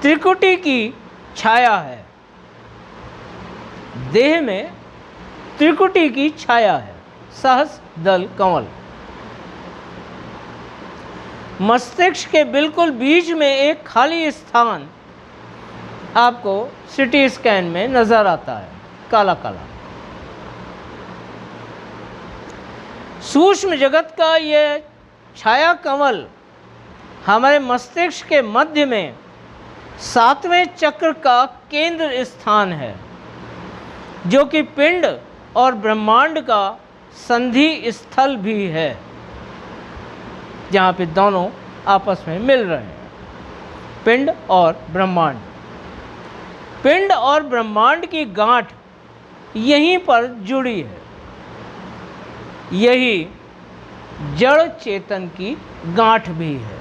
त्रिकुटी की छाया है, देह में त्रिकुटी की छाया है, सहस्रदल कमल। मस्तिष्क के बिल्कुल बीच में एक खाली स्थान आपको सिटी स्कैन में नजर आता है, काला काला। सूक्ष्म जगत का यह छाया कमल हमारे मस्तिष्क के मध्य में 7वें चक्र का केंद्र स्थान है, जो कि पिंड और ब्रह्मांड का संधि स्थल भी है, जहाँ पे दोनों आपस में मिल रहे हैं, पिंड और ब्रह्मांड। पिंड और ब्रह्मांड की गांठ यहीं पर जुड़ी है। यही जड़ चेतन की गांठ भी है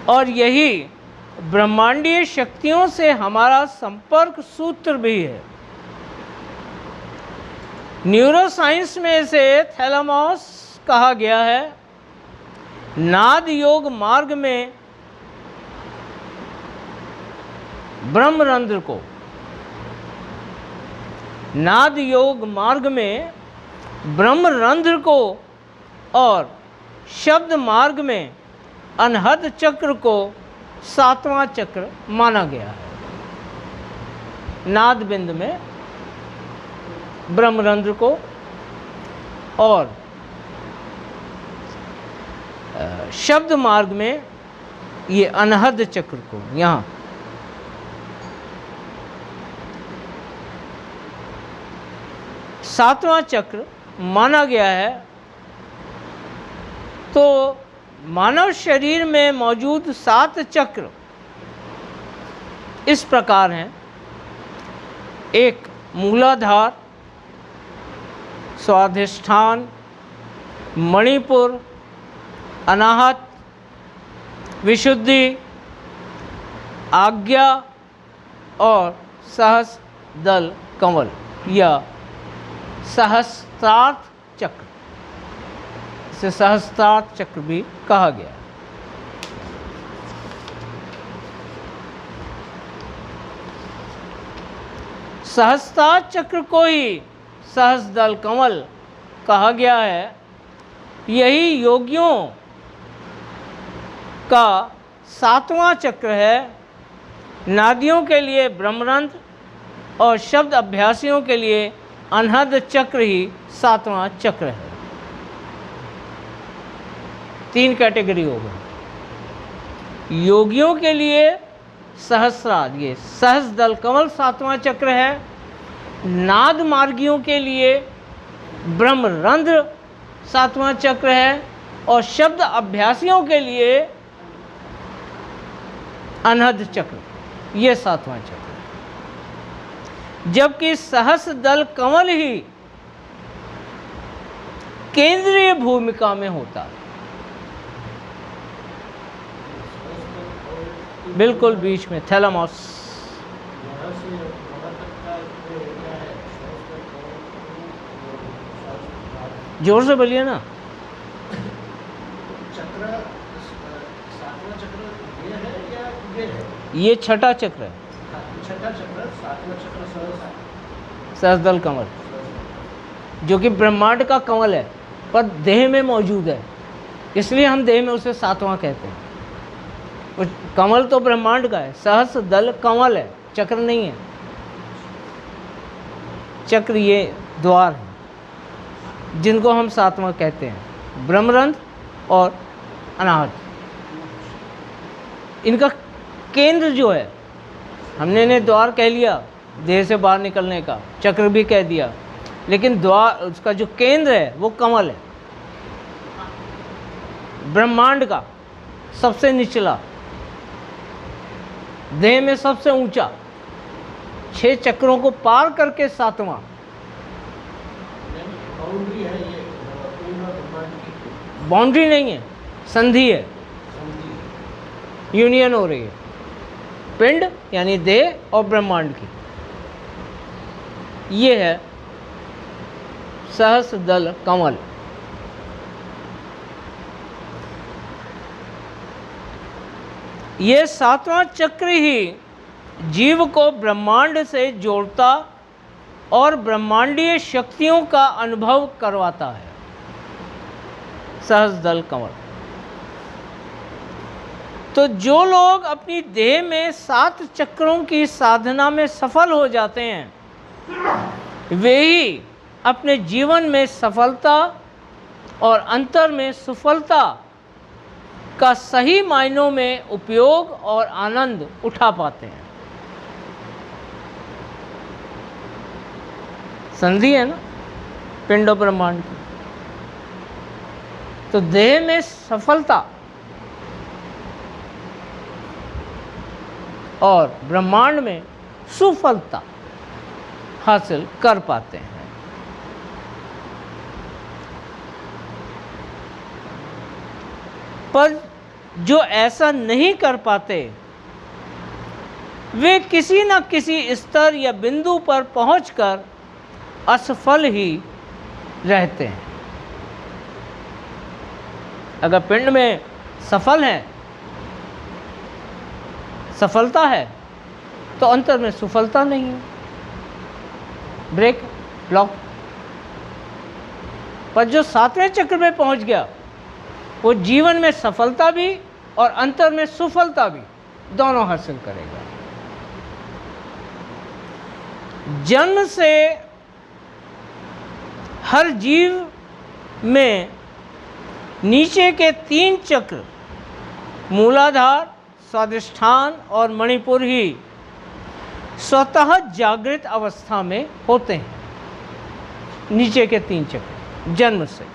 और यही ब्रह्मांडीय शक्तियों से हमारा संपर्क सूत्र भी है। न्यूरोसाइंस में इसे थैलेमस कहा गया है। नाद योग मार्ग में ब्रह्मरंध्र को, नाद योग मार्ग में ब्रह्मरंध्र को और शब्द मार्ग में अनहद चक्र को 7वां चक्र माना गया है। नाद बिंद में ब्रह्मरंध्र को और शब्द मार्ग में ये अनहद चक्र को, यहाँ सातवां चक्र माना गया है। तो मानव शरीर में मौजूद 7 चक्र इस प्रकार हैं। एक मूलाधार, स्वाधिष्ठान, मणिपुर, अनाहत, विशुद्धि, आज्ञा और सहस्रदल कमल या सहस्त्रार्थ चक्र, इसे सहस्त्रार्थ चक्र भी कहा गया है। सहस्त्रार्थ चक्र को ही सहस्रदल कमल कहा गया है। यही योगियों का 7वां चक्र है। नादियों के लिए ब्रह्मरंध्र और शब्द अभ्यासियों के लिए अनहद चक्र ही 7वां चक्र है। 3 कैटेगरी हो गई। योगियों के लिए सहस्रार्थ, ये सहस्रदल कमल 7वां चक्र है। नाद मार्गियों के लिए ब्रह्मरंध्र 7वां चक्र है और शब्द अभ्यासियों के लिए अनहद चक्र, ये 7वां चक्र है। जबकि सहस्रदल कमल ही केंद्रीय भूमिका में होता है, बिल्कुल बीच में थैलेमस। जोर से बोलिए ना। ये छठा चक्र है, सहस्रदल कमल, जो कि ब्रह्मांड का कमल है पर देह में मौजूद है, इसलिए हम देह में उसे 7वां कहते हैं। वो कमल तो ब्रह्मांड का है, सहस्रदल कमल है, चक्र नहीं है। चक्र ये द्वार है जिनको हम 7वां कहते हैं, ब्रह्मरंध्र और अनाहत। इनका केंद्र जो है, हमने इन्हें द्वार कह लिया देह से बाहर निकलने का, चक्र भी कह दिया, लेकिन द्वार, उसका जो केंद्र है वो कमल है। ब्रह्मांड का सबसे निचला, देह में सबसे ऊंचा, 6 चक्रों को पार करके 7वां। बाउंड्री नहीं है, संधि है, यूनियन हो रही है पिंड यानी देह और ब्रह्मांड की। ये है सहस्रदल कमल। ये 7वां चक्र ही जीव को ब्रह्मांड से जोड़ता और ब्रह्मांडीय शक्तियों का अनुभव करवाता है। सहस्रदल कमल। तो जो लोग अपनी देह में 7 चक्रों की साधना में सफल हो जाते हैं, वे ही अपने जीवन में सफलता और अंतर में सुफलता का सही मायनों में उपयोग और आनंद उठा पाते हैं। संधि है ना पिंड और ब्रह्मांड की। तो देह में सफलता और ब्रह्मांड में सुफलता हासिल कर पाते हैं। पर जो ऐसा नहीं कर पाते, वे किसी न किसी स्तर या बिंदु पर पहुंचकर असफल ही रहते हैं। अगर पिंड में सफल है, सफलता है, तो अंतर में सुफलता नहीं है, ब्रेक ब्लॉक। पर जो 7वें चक्र में पहुंच गया, वो जीवन में सफलता भी और अंतर में सुफलता भी दोनों हासिल करेगा। जन्म से हर जीव में नीचे के 3 चक्र मूलाधार, स्वाधिष्ठान और मणिपुर ही स्वतः जागृत अवस्था में होते हैं। नीचे के 3 चक्र जन्म से।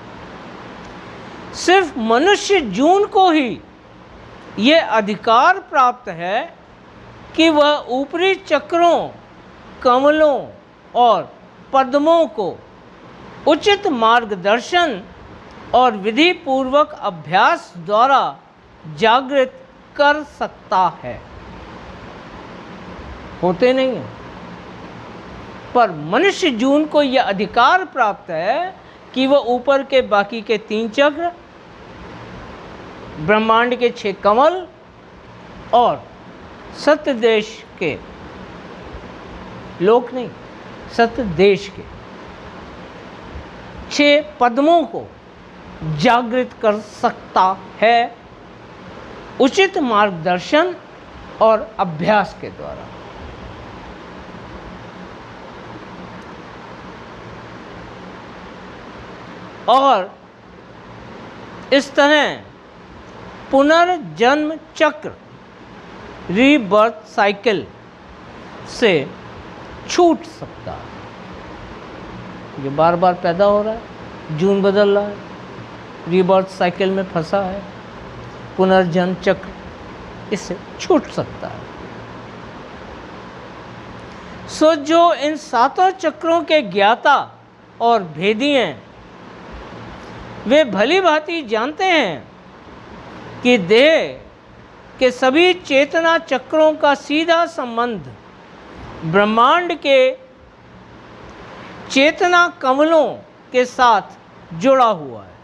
सिर्फ मनुष्य जून को ही ये अधिकार प्राप्त है कि वह ऊपरी चक्रों, कमलों और पद्मों को उचित मार्गदर्शन और विधि पूर्वक अभ्यास द्वारा जागृत कर सकता है। होते नहीं हैं, पर मनुष्य जून को यह अधिकार प्राप्त है कि वह ऊपर के बाकी के 3 चक्र, ब्रह्मांड के 6 कमल और सत्य देश के, लोक नहीं, सत्य देश के 6 पद्मों को जागृत कर सकता है उचित मार्गदर्शन और अभ्यास के द्वारा। और इस तरह पुनर्जन्म चक्र, रीबर्थ साइकिल से छूट सकता है। जो बार बार पैदा हो रहा है, जून बदल रहा है, रीबर्थ साइकिल में फंसा है, पुनर्जन्म चक्र, इससे छूट सकता है। सो जो इन 7 चक्रों के ज्ञाता और भेदी हैं, वे भली भांति जानते हैं कि देह के सभी चेतना चक्रों का सीधा संबंध ब्रह्मांड के चेतना कमलों के साथ जुड़ा हुआ है,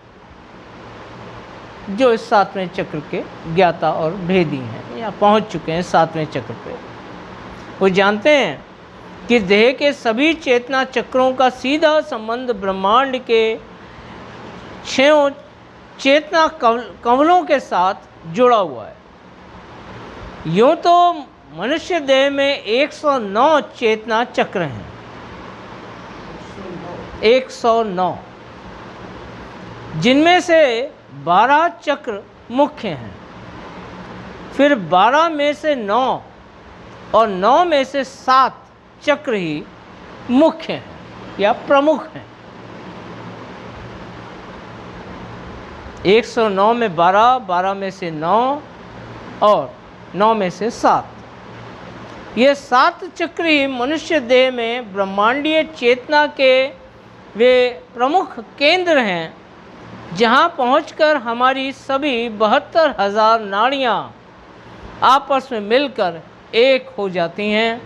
जो इस 7वें चक्र के ज्ञाता और भेदी हैं या पहुंच चुके हैं 7वें चक्र पे। वो जानते हैं कि देह के सभी चेतना चक्रों का सीधा संबंध ब्रह्मांड के 6 चेतना कमलों के साथ जुड़ा हुआ है। यूँ तो मनुष्य देह में 109 चेतना चक्र हैं, 109, जिनमें से 12 चक्र मुख्य हैं, फिर 12 में से 9 और 9 में से 7 चक्र ही मुख्य हैं या प्रमुख हैं। 109 में 12, 12 में से 9 और 9 में से 7। ये 7 चक्र ही मनुष्य देह में ब्रह्मांडीय चेतना के वे प्रमुख केंद्र हैं, जहाँ पहुंचकर हमारी सभी 72,000 नाड़ियाँ आपस में मिलकर एक हो जाती हैं।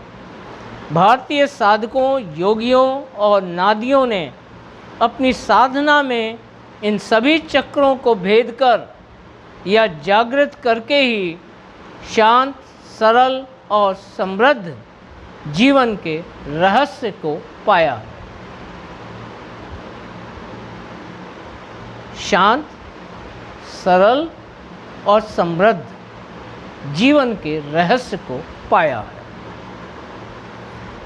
भारतीय साधकों, योगियों और नादियों ने अपनी साधना में इन सभी चक्रों को भेद कर या जागृत करके ही शांत, सरल और समृद्ध जीवन के रहस्य को पाया है। शांत, सरल और समृद्ध जीवन के रहस्य को पाया है।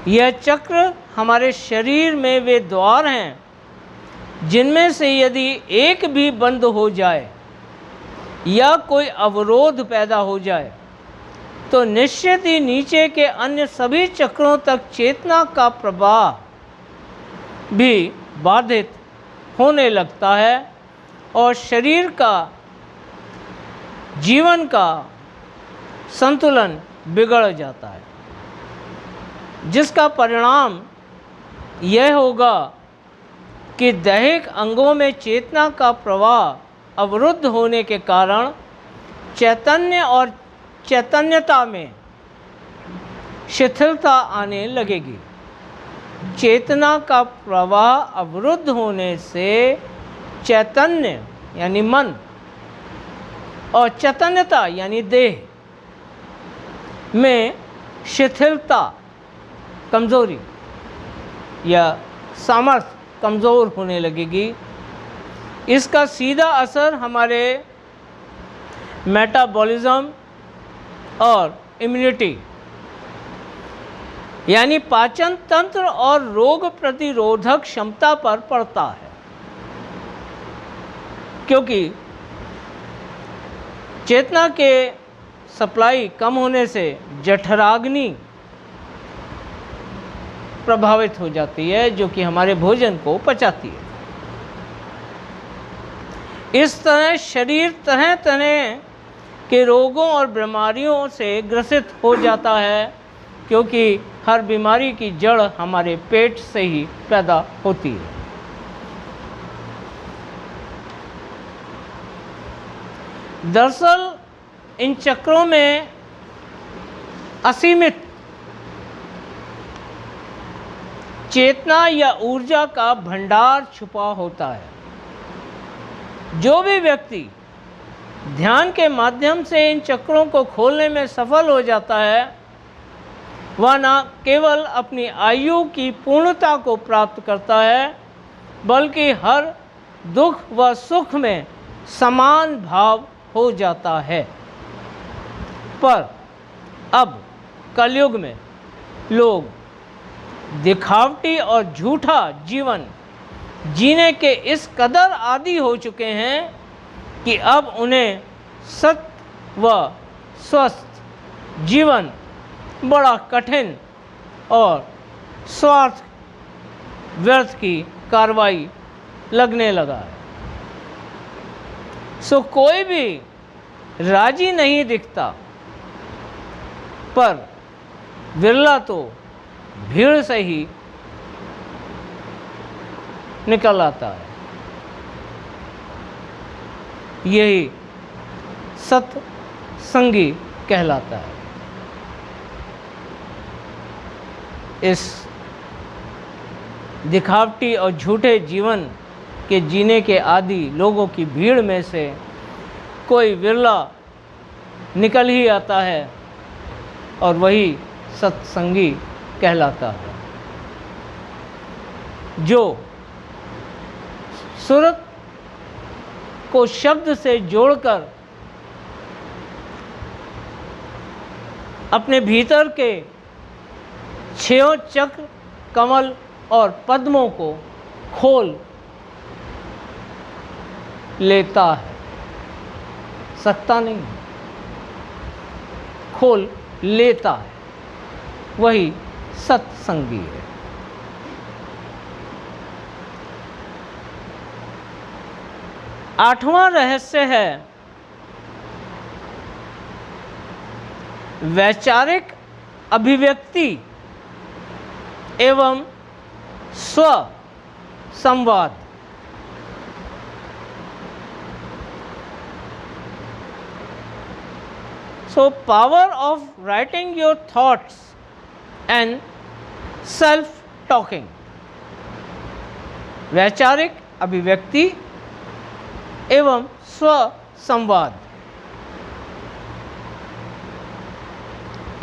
यह चक्र हमारे शरीर में वे द्वार हैं जिनमें से यदि एक भी बंद हो जाए या कोई अवरोध पैदा हो जाए तो निश्चित ही नीचे के अन्य सभी चक्रों तक चेतना का प्रवाह भी बाधित होने लगता है और शरीर का, जीवन का संतुलन बिगड़ जाता है, जिसका परिणाम यह होगा कि दैहिक अंगों में चेतना का प्रवाह अवरुद्ध होने के कारण चैतन्य और चैतन्यता में शिथिलता आने लगेगी। चेतना का प्रवाह अवरुद्ध होने से चैतन्य यानी मन और चैतन्यता यानी देह में शिथिलता, कमज़ोरी या सामर्थ्य कमज़ोर होने लगेगी। इसका सीधा असर हमारे मेटाबॉलिज्म और इम्यूनिटी यानी पाचन तंत्र और रोग प्रतिरोधक क्षमता पर पड़ता है, क्योंकि चेतना के सप्लाई कम होने से जठराग्नि प्रभावित हो जाती है, जो कि हमारे भोजन को पचाती है। इस तरह शरीर तरह तरह के रोगों और बीमारियों से ग्रसित हो जाता है, क्योंकि हर बीमारी की जड़ हमारे पेट से ही पैदा होती है। दरअसल इन चक्रों में असीमित चेतना या ऊर्जा का भंडार छुपा होता है। जो भी व्यक्ति ध्यान के माध्यम से इन चक्रों को खोलने में सफल हो जाता है, वह न केवल अपनी आयु की पूर्णता को प्राप्त करता है, बल्कि हर दुख व सुख में समान भाव हो जाता है। पर अब कलयुग में लोग दिखावटी और झूठा जीवन जीने के इस कदर आदी हो चुके हैं कि अब उन्हें सत्य व स्वस्थ जीवन बड़ा कठिन और स्वार्थ व्यर्थ की कार्रवाई लगने लगा है। सो कोई भी राजी नहीं दिखता, पर विरला तो भीड़ से ही निकल आता है। यही सत्संगी कहलाता है। इस दिखावटी और झूठे जीवन के जीने के आदी लोगों की भीड़ में से कोई विरला निकल ही आता है, और वही सत्संगी कहलाता है, जो सूरत को शब्द से जोड़कर अपने भीतर के छयों चक्र, कमल और पद्मों को खोल लेता है। सकता नहीं, खोल लेता है, वही सत्संगी है। आठवां रहस्य है वैचारिक अभिव्यक्ति एवं स्व संवाद। So power of writing your thoughts and self-talking, वैचारिक अभिव्यक्ति एवं स्व संवाद।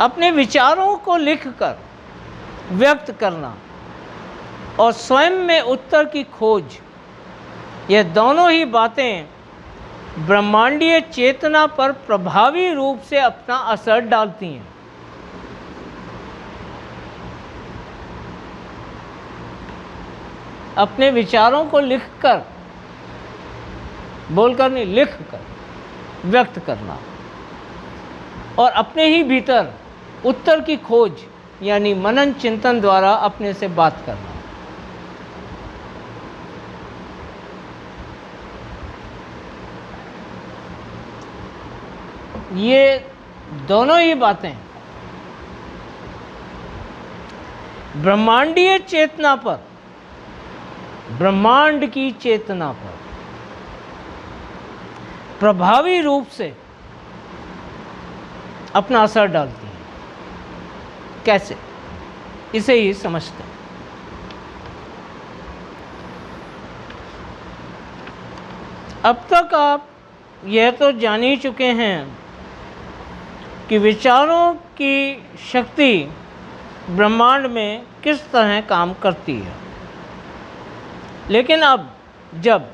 अपने विचारों को लिखकर व्यक्त करना और स्वयं में उत्तर की खोज, ये दोनों ही बातें ब्रह्मांडीय चेतना पर प्रभावी रूप से अपना असर डालती हैं। अपने विचारों को लिखकर, बोलकर नहीं, लिखकर व्यक्त करना और अपने ही भीतर उत्तर की खोज यानी मनन चिंतन द्वारा अपने से बात करना। ये दोनों ही बातें ब्रह्मांडीय चेतना पर, ब्रह्मांड की चेतना पर प्रभावी रूप से अपना असर डालती हैं। कैसे, इसे ही समझते हैं। अब तक आप यह तो जान ही चुके हैं कि विचारों की शक्ति ब्रह्मांड में किस तरह काम करती है। लेकिन अब जब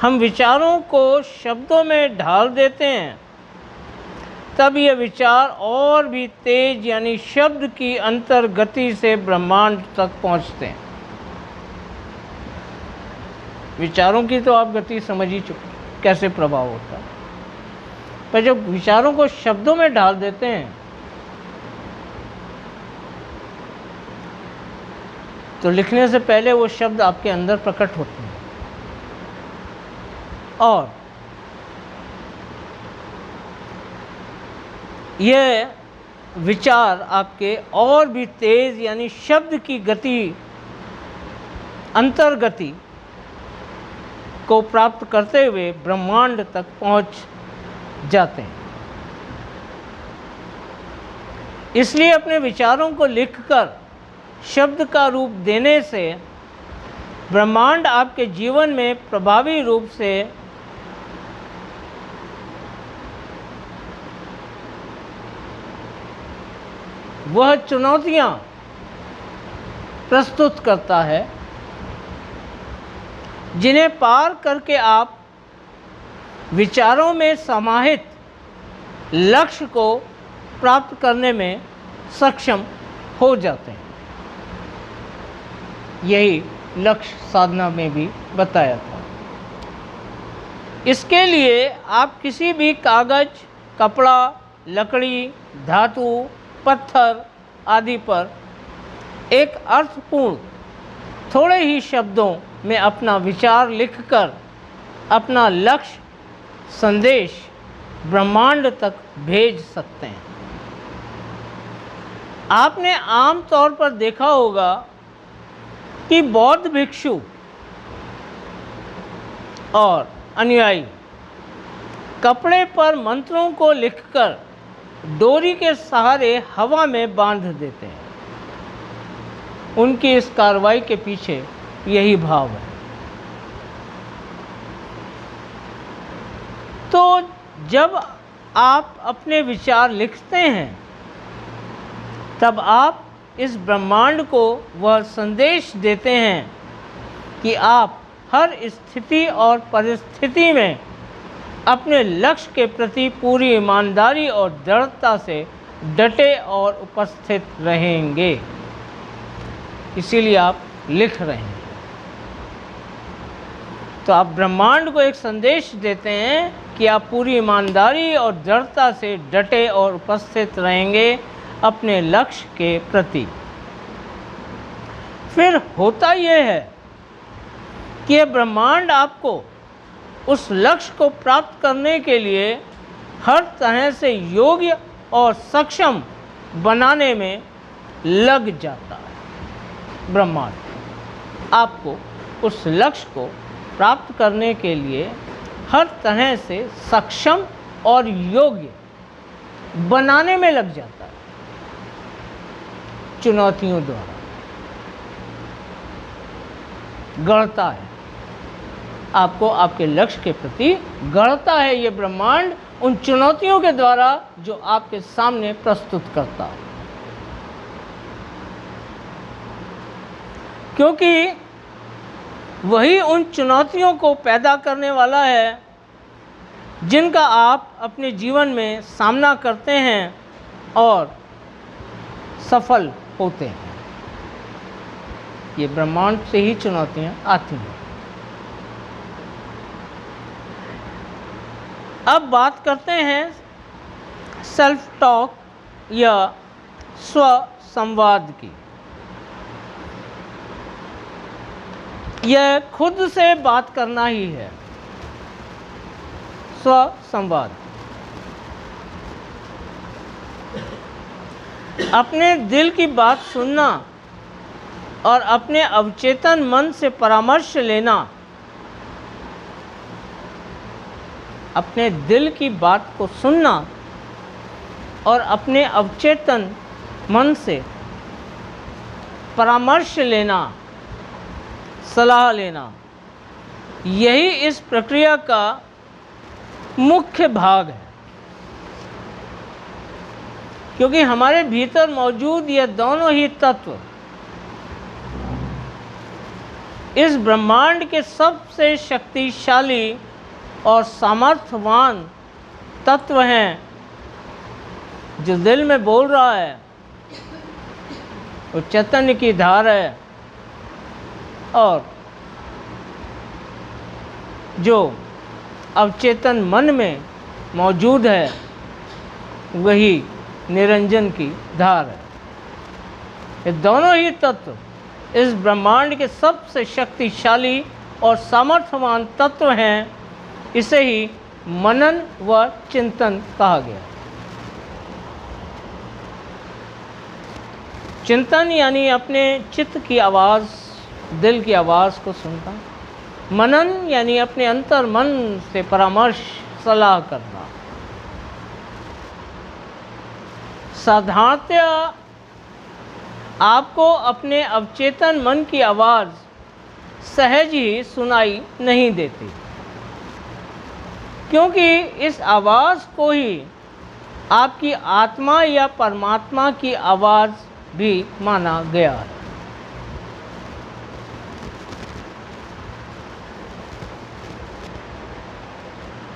हम विचारों को शब्दों में ढाल देते हैं, तब ये विचार और भी तेज यानी शब्द की अंतर्गति से ब्रह्मांड तक पहुंचते हैं। विचारों की तो आप गति समझ ही चुके, कैसे प्रभाव होता है। पर जब विचारों को शब्दों में ढाल देते हैं, तो लिखने से पहले वो शब्द आपके अंदर प्रकट होते हैं। और यह विचार आपके और भी तेज यानी शब्द की गति, अंतर्गति को प्राप्त करते हुए ब्रह्मांड तक पहुंच जाते हैं। इसलिए अपने विचारों को लिखकर शब्द का रूप देने से ब्रह्मांड आपके जीवन में प्रभावी रूप से वह चुनौतियां प्रस्तुत करता है जिन्हें पार करके आप विचारों में समाहित लक्ष्य को प्राप्त करने में सक्षम हो जाते हैं। यही लक्ष्य साधना में भी बताया था। इसके लिए आप किसी भी कागज, कपड़ा, लकड़ी, धातु, पत्थर आदि पर एक अर्थपूर्ण थोड़े ही शब्दों में अपना विचार लिखकर अपना लक्ष्य संदेश ब्रह्मांड तक भेज सकते हैं। आपने आम तौर पर देखा होगा कि बौद्ध भिक्षु और अनुयायी कपड़े पर मंत्रों को लिखकर डोरी के सहारे हवा में बांध देते हैं। उनकी इस कार्रवाई के पीछे यही भाव है। तो जब आप अपने विचार लिखते हैं तब आप इस ब्रह्मांड को वह संदेश देते हैं कि आप हर स्थिति और परिस्थिति में अपने लक्ष्य के प्रति पूरी ईमानदारी और दृढ़ता से डटे और उपस्थित रहेंगे। इसीलिए आप लिख रहे हैं। तो आप ब्रह्मांड को एक संदेश देते हैं कि आप पूरी ईमानदारी और दृढ़ता से डटे और उपस्थित रहेंगे अपने लक्ष्य के प्रति। फिर होता यह है कि यह ब्रह्मांड आपको उस लक्ष्य को प्राप्त करने के लिए हर तरह से योग्य और सक्षम बनाने में लग जाता है। ब्रह्मांड आपको उस लक्ष्य को प्राप्त करने के लिए हर तरह से सक्षम और योग्य बनाने में लग जाता है। चुनौतियों द्वारा गढ़ता है, आपको आपके लक्ष्य के प्रति गढ़ता है ये ब्रह्मांड उन चुनौतियों के द्वारा जो आपके सामने प्रस्तुत करता है। क्योंकि वही उन चुनौतियों को पैदा करने वाला है जिनका आप अपने जीवन में सामना करते हैं और सफल होते हैं। ये ब्रह्मांड से ही चुनौतियां आती हैं। अब बात करते हैं सेल्फ टॉक या स्व संवाद की। यह खुद से बात करना ही है, स्व संवाद। अपने दिल की बात सुनना और अपने अवचेतन मन से परामर्श लेना, अपने दिल की बात को सुनना और अपने अवचेतन मन से परामर्श लेना, सलाह लेना, यही इस प्रक्रिया का मुख्य भाग है। क्योंकि हमारे भीतर मौजूद ये दोनों ही तत्व इस ब्रह्मांड के सबसे शक्तिशाली और सामर्थ्यवान तत्व हैं। जो दिल में बोल रहा है वो चैतन्य की धार है और जो अवचेतन मन में मौजूद है वही निरंजन की धार है। ये दोनों ही तत्व इस ब्रह्मांड के सबसे शक्तिशाली और सामर्थ्यवान तत्व हैं इसे ही मनन व चिंतन कहा गया। चिंतन यानी अपने चित्त की आवाज़, दिल की आवाज़ को सुनना। मनन यानी अपने अंतर मन से परामर्श, सलाह करना। साधारणतया आपको अपने अवचेतन मन की आवाज़ सहज ही सुनाई नहीं देती, क्योंकि इस आवाज़ को ही आपकी आत्मा या परमात्मा की आवाज़ भी माना गया है।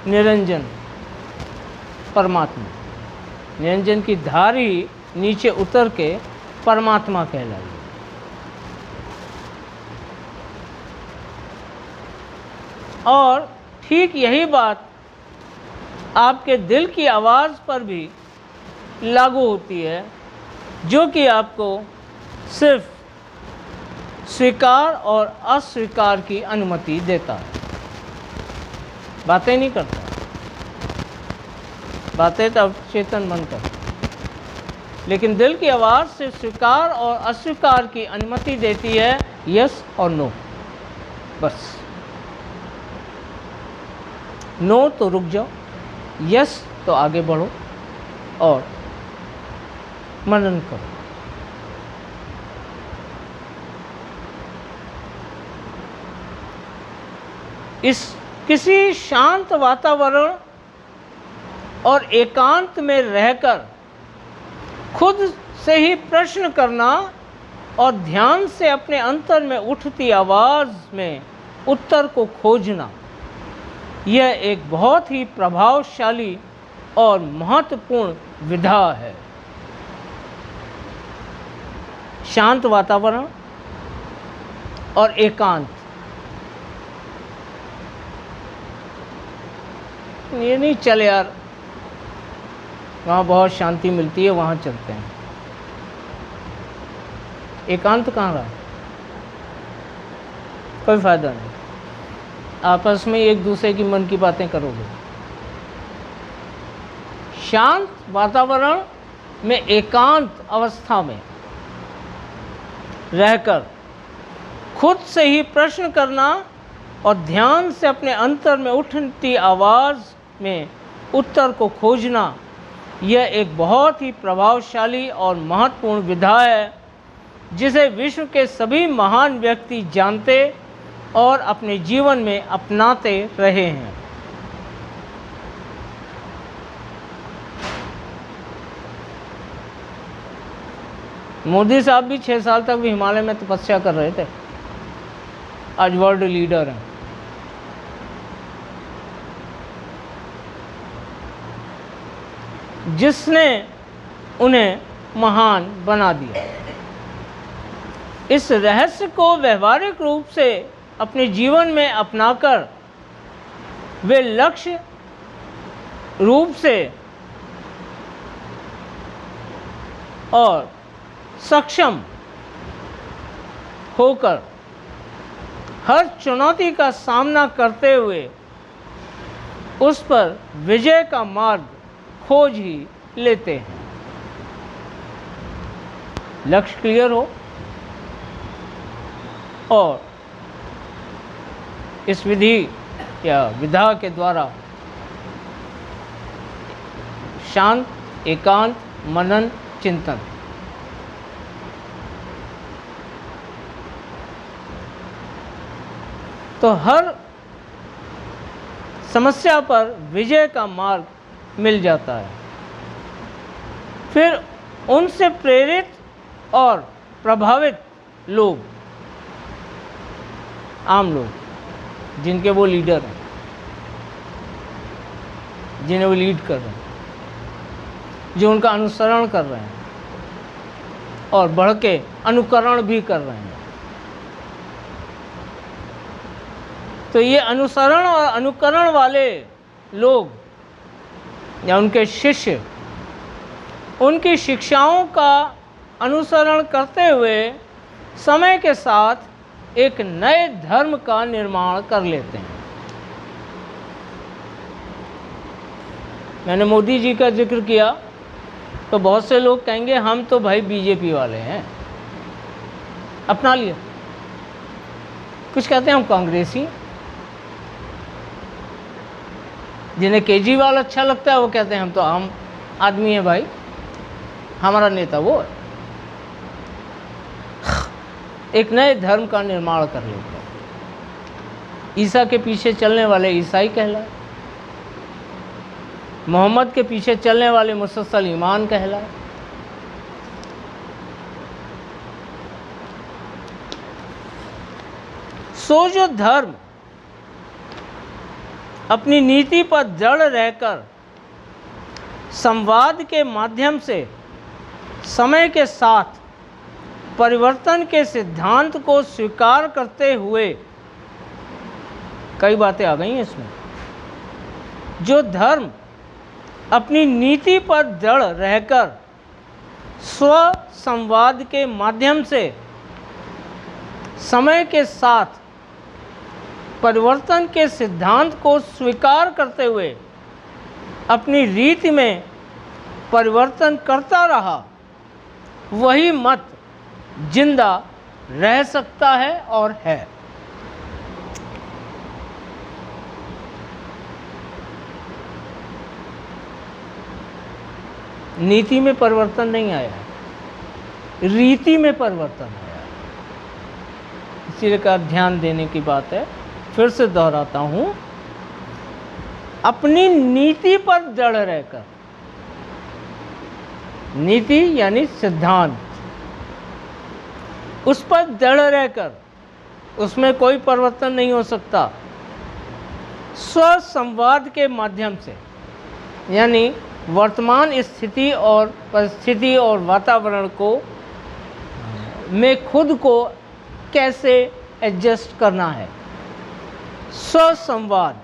निरंजन परमात्मा, निरंजन की धार ही नीचे उतर के परमात्मा कहलाई। और ठीक यही बात आपके दिल की आवाज़ पर भी लागू होती है, जो कि आपको सिर्फ स्वीकार और अस्वीकार की अनुमति देता है। बातें नहीं करता, बातें तो अवचेतन मन करता, लेकिन दिल की आवाज़ से स्वीकार और अस्वीकार की अनुमति देती है, यस और नो। बस नो तो रुक जाओ, यस तो आगे बढ़ो और मनन करो। इस किसी शांत वातावरण और एकांत में रहकर खुद से ही प्रश्न करना और ध्यान से अपने अंतर में उठती आवाज़ में उत्तर को खोजना, यह एक बहुत ही प्रभावशाली और महत्वपूर्ण विधा है। शांत वातावरण और एकांत, ये नहीं चल यार वहाँ बहुत शांति मिलती है, वहाँ चलते हैं। एकांत कहाँ रहा, कोई फायदा नहीं। आपस में एक दूसरे की मन की बातें करोगे। शांत वातावरण में एकांत अवस्था में रहकर खुद से ही प्रश्न करना और ध्यान से अपने अंतर में उठती आवाज़ में उत्तर को खोजना, यह एक बहुत ही प्रभावशाली और महत्वपूर्ण विधा है, जिसे विश्व के सभी महान व्यक्ति जानते और अपने जीवन में अपनाते रहे हैं। मोदी साहब भी 6 साल तक भी हिमालय में तपस्या कर रहे थे, आज वर्ल्ड लीडर हैं। जिसने उन्हें महान बना दिया। इस रहस्य को व्यवहारिक रूप से अपने जीवन में अपनाकर वे लक्ष्य रूप से और सक्षम होकर हर चुनौती का सामना करते हुए उस पर विजय का मार्ग खोज ही लेते हैं। लक्ष्य क्लियर हो और इस विधि या विधा के द्वारा शांत, एकांत, मनन, चिंतन, तो हर समस्या पर विजय का मार्ग मिल जाता है। फिर उनसे प्रेरित और प्रभावित लोग, आम लोग जिनके वो लीडर हैं, जिन्हें वो लीड कर रहे हैं, जो उनका अनुसरण कर रहे हैं और बढ़ के अनुकरण भी कर रहे हैं, तो ये अनुसरण और अनुकरण वाले लोग या उनके शिष्य उनकी शिक्षाओं का अनुसरण करते हुए समय के साथ एक नए धर्म का निर्माण कर लेते हैं। मैंने मोदी जी का जिक्र किया तो बहुत से लोग कहेंगे हम तो भाई बीजेपी वाले हैं, अपना लिया। कुछ कहते हैं हम कांग्रेसी, जिन्हें केजरीवाल अच्छा लगता है वो कहते हैं हम तो आम आदमी हैं भाई, हमारा नेता वो है। एक नए धर्म का निर्माण कर लेते हैं। ईसा के पीछे चलने वाले ईसाई कहलाए, मोहम्मद के पीछे चलने वाले मुसलमान कहलाए। सो जो धर्म अपनी नीति पर जड़ रहकर संवाद के माध्यम से समय के साथ परिवर्तन के सिद्धांत को स्वीकार करते हुए, कई बातें आ गई हैं इसमें, जो धर्म अपनी नीति पर जड़ रहकर स्व संवाद के माध्यम से समय के साथ परिवर्तन के सिद्धांत को स्वीकार करते हुए अपनी रीति में परिवर्तन करता रहा, वही मत जिंदा रह सकता है और है। नीति में परिवर्तन नहीं आया, रीति में परिवर्तन आया। इसी का ध्यान देने की बात है। फिर से दोहराता हूं, अपनी नीति पर जड़ रहकर, नीति यानी सिद्धांत, उस पर जड़ रहकर उसमें कोई परिवर्तन नहीं हो सकता। स्व संवाद के माध्यम से, यानी वर्तमान स्थिति और परिस्थिति और वातावरण को में खुद को कैसे एडजस्ट करना है। स्व संवाद,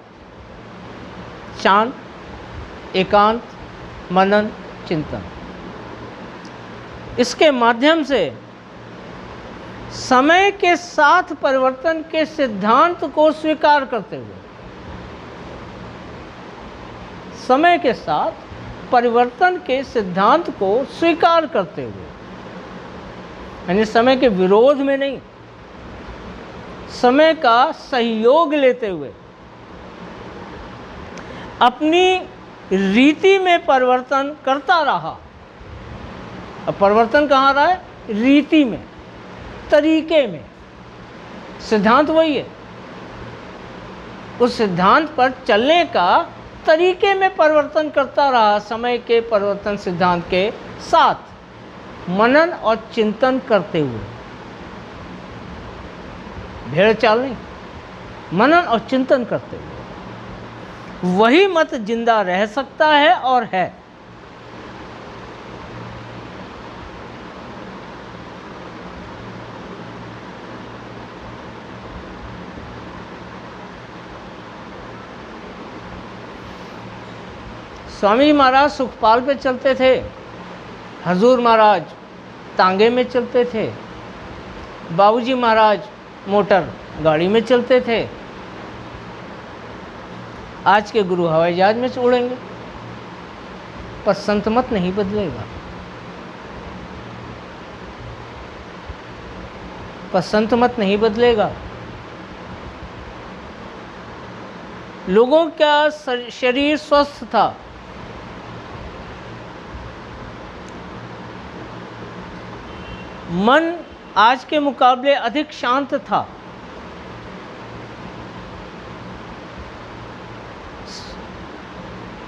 शांत, एकांत, मनन, चिंतन, इसके माध्यम से समय के साथ परिवर्तन के सिद्धांत को स्वीकार करते हुए, समय के साथ परिवर्तन के सिद्धांत को स्वीकार करते हुए, यानी समय के विरोध में नहीं, समय का सहयोग लेते हुए अपनी रीति में परिवर्तन करता रहा। अब परिवर्तन कहाँ रहा है? रीति में, तरीके में। सिद्धांत वही है, उस सिद्धांत पर चलने का तरीके में परिवर्तन करता रहा, समय के परिवर्तन सिद्धांत के साथ मनन और चिंतन करते हुए। भेड़ चाल नहीं, मनन और चिंतन करते हुए वही मत जिंदा रह सकता है और है। स्वामी महाराज सुखपाल पे चलते थे, हजूर महाराज तांगे में चलते थे, बाबूजी महाराज मोटर गाड़ी में चलते थे। आज के गुरु हवाई जहाज में उड़ेंगे, पर संत मत नहीं बदलेगा, पर संत मत नहीं बदलेगा। लोगों का शरीर स्वस्थ था, मन आज के मुकाबले अधिक शांत था।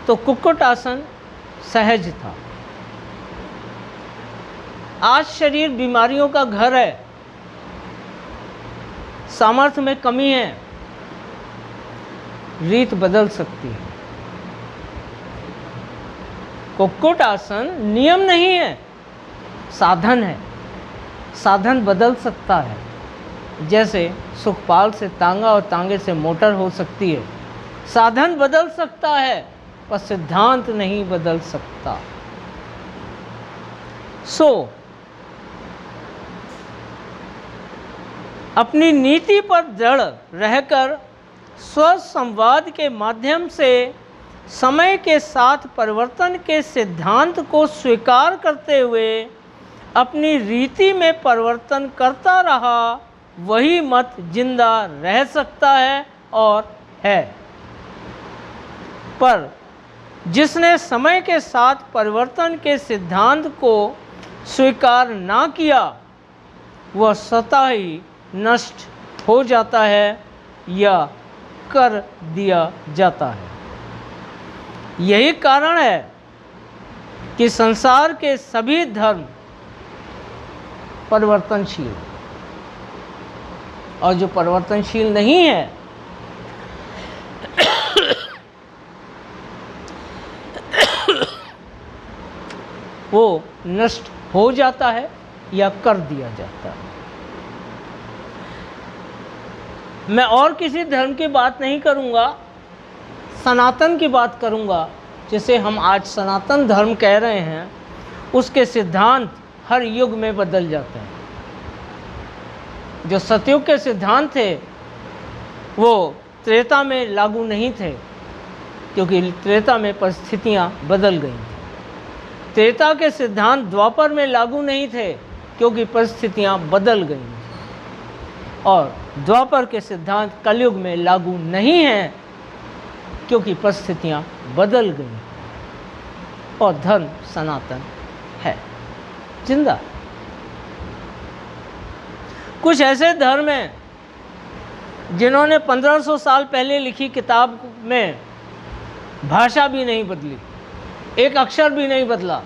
तो कुक्कुट आसन सहज था। आज शरीर बीमारियों का घर है, सामर्थ्य में कमी है, रीत बदल सकती है। कुक्कुट आसन नियम नहीं है, साधन है, साधन बदल सकता है। जैसे सुखपाल से तांगा और तांगे से मोटर हो सकती है, साधन बदल सकता है पर सिद्धांत नहीं बदल सकता। अपनी नीति पर जड़ रहकर स्व संवाद के माध्यम से समय के साथ परिवर्तन के सिद्धांत को स्वीकार करते हुए अपनी रीति में परिवर्तन करता रहा, वही मत जिंदा रह सकता है और है। पर जिसने समय के साथ परिवर्तन के सिद्धांत को स्वीकार ना किया, वह स्वतः ही नष्ट हो जाता है या कर दिया जाता है। यही कारण है कि संसार के सभी धर्म परिवर्तनशील, और जो परिवर्तनशील नहीं है वो नष्ट हो जाता है या कर दिया जाता है। मैं और किसी धर्म की बात नहीं करूंगा, सनातन की बात करूंगा, जिसे हम आज सनातन धर्म कह रहे हैं। उसके सिद्धांत हर युग में बदल जाते हैं। जो सतयुग के सिद्धांत थे वो त्रेता में लागू नहीं थे, क्योंकि त्रेता में परिस्थितियां बदल गई थी। त्रेता के सिद्धांत द्वापर में लागू नहीं थे, क्योंकि परिस्थितियां बदल गई थी। और द्वापर के सिद्धांत कलयुग में लागू नहीं हैं, क्योंकि परिस्थितियां बदल गई और धर्म सनातन है, जिंदा। कुछ ऐसे धर्म हैं जिन्होंने 1500 साल पहले लिखी किताब में भाषा भी नहीं बदली, एक अक्षर भी नहीं बदला,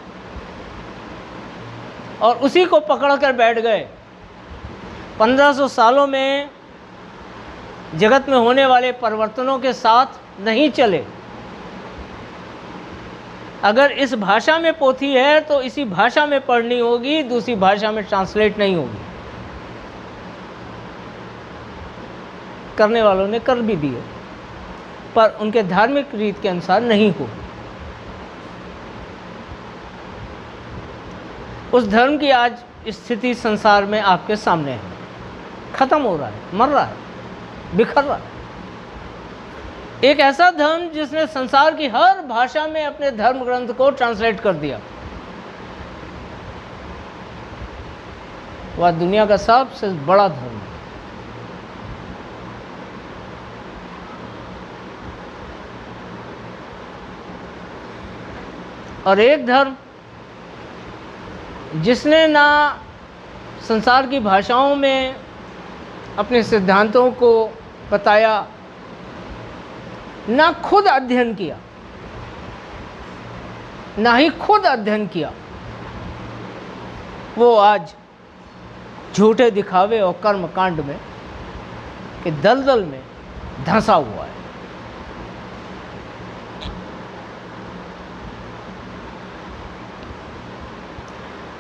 और उसी को पकड़ कर बैठ गए। 1500 सालों में जगत में होने वाले परिवर्तनों के साथ नहीं चले। अगर इस भाषा में पोथी है तो इसी भाषा में पढ़नी होगी, दूसरी भाषा में ट्रांसलेट नहीं होगी। करने वालों ने कर भी दिए, पर उनके धार्मिक रीत के अनुसार नहीं हो। उस धर्म की आज स्थिति संसार में आपके सामने है। खत्म हो रहा है, मर रहा है, बिखर रहा है। एक ऐसा धर्म जिसने संसार की हर भाषा में अपने धर्म ग्रंथ को ट्रांसलेट कर दिया, वह दुनिया का सबसे बड़ा धर्म है। और एक धर्म जिसने ना संसार की भाषाओं में अपने सिद्धांतों को बताया, ना खुद अध्ययन किया, ना ही खुद अध्ययन किया, वो आज झूठे दिखावे और कर्म कांड में के दलदल में धंसा हुआ है।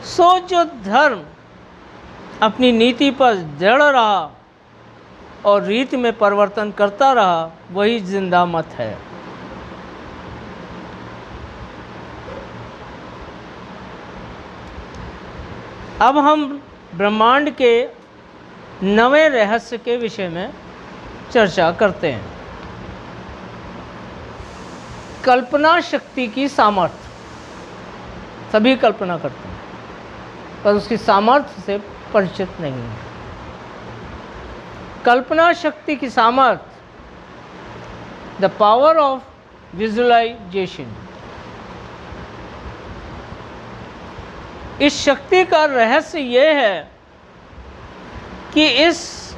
सो जो धर्म अपनी नीति पर दृढ़ रहा और रीति में परिवर्तन करता रहा, वही जिंदा मत है। अब हम ब्रह्मांड के नवे रहस्य के विषय में चर्चा करते हैं। कल्पना शक्ति की सामर्थ्य। सभी कल्पना करते हैं, पर उसकी सामर्थ्य से परिचित नहीं है। कल्पना शक्ति की सामर्थ्य, द पावर ऑफ विजुअलाइजेशन। इस शक्ति का रहस्य यह है कि इस